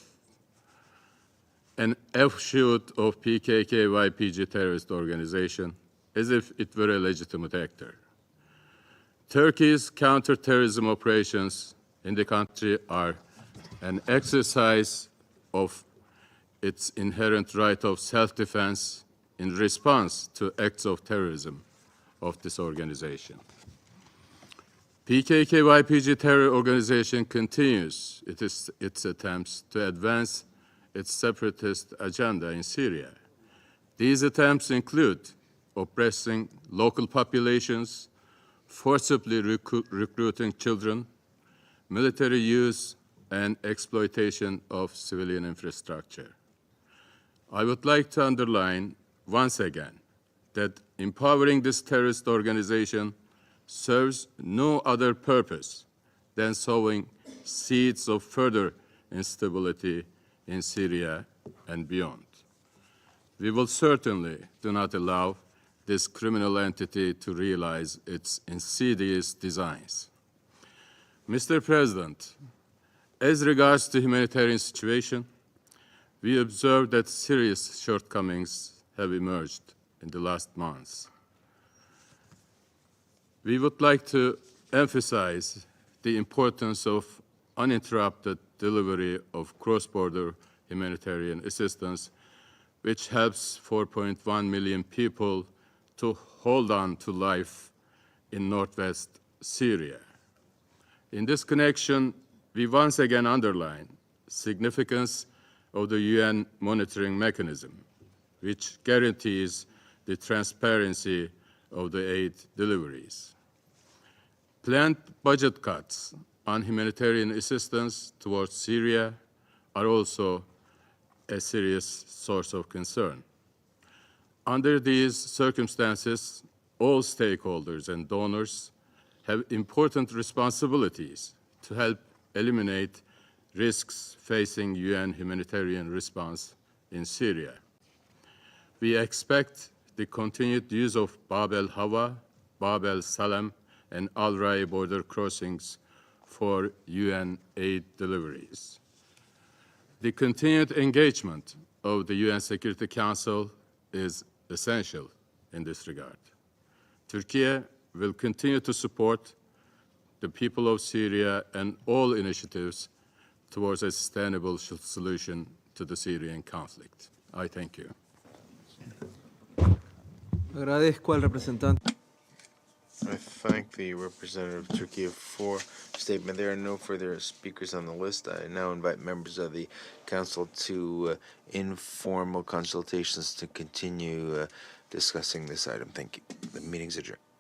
an offshoot of PKK-YPG terrorist organization, as if it were a legitimate actor. Turkey's counterterrorism operations in the country are an exercise of its inherent right of self-defense in response to acts of terrorism of this organization. PKK-YPG terror organization continues its attempts to advance its separatist agenda in Syria. These attempts include oppressing local populations, forcibly recruiting children, military use, and exploitation of civilian infrastructure. I would like to underline once again that empowering this terrorist organization serves no other purpose than sowing seeds of further instability in Syria and beyond. We will certainly do not allow this criminal entity to realize its insidious designs. Mr. President, as regards the humanitarian situation, we observe that serious shortcomings have emerged in the last months. We would like to emphasize the importance of uninterrupted delivery of cross-border humanitarian assistance, which helps 4.1 million people to hold on to life in northwest Syria. In this connection, we once again underline significance of the UN monitoring mechanism, which guarantees the transparency of the aid deliveries. Planned budget cuts on humanitarian assistance towards Syria are also a serious source of concern. Under these circumstances, all stakeholders and donors have important responsibilities to help eliminate risks facing UN humanitarian response in Syria. We expect the continued use of Bab el-Hawa, Bab el-Salam, and Al-Rai border crossings for UN aid deliveries. The continued engagement of the UN Security Council is essential in this regard. Turkey will continue to support the people of Syria and all initiatives towards a sustainable solution to the Syrian conflict. I thank you. Agradezco al representante. I thank the representative of Turkey for statement. There are no further speakers on the list. I now invite members of the council to informal consultations to continue discussing this item. Thank you. The meeting's adjourned.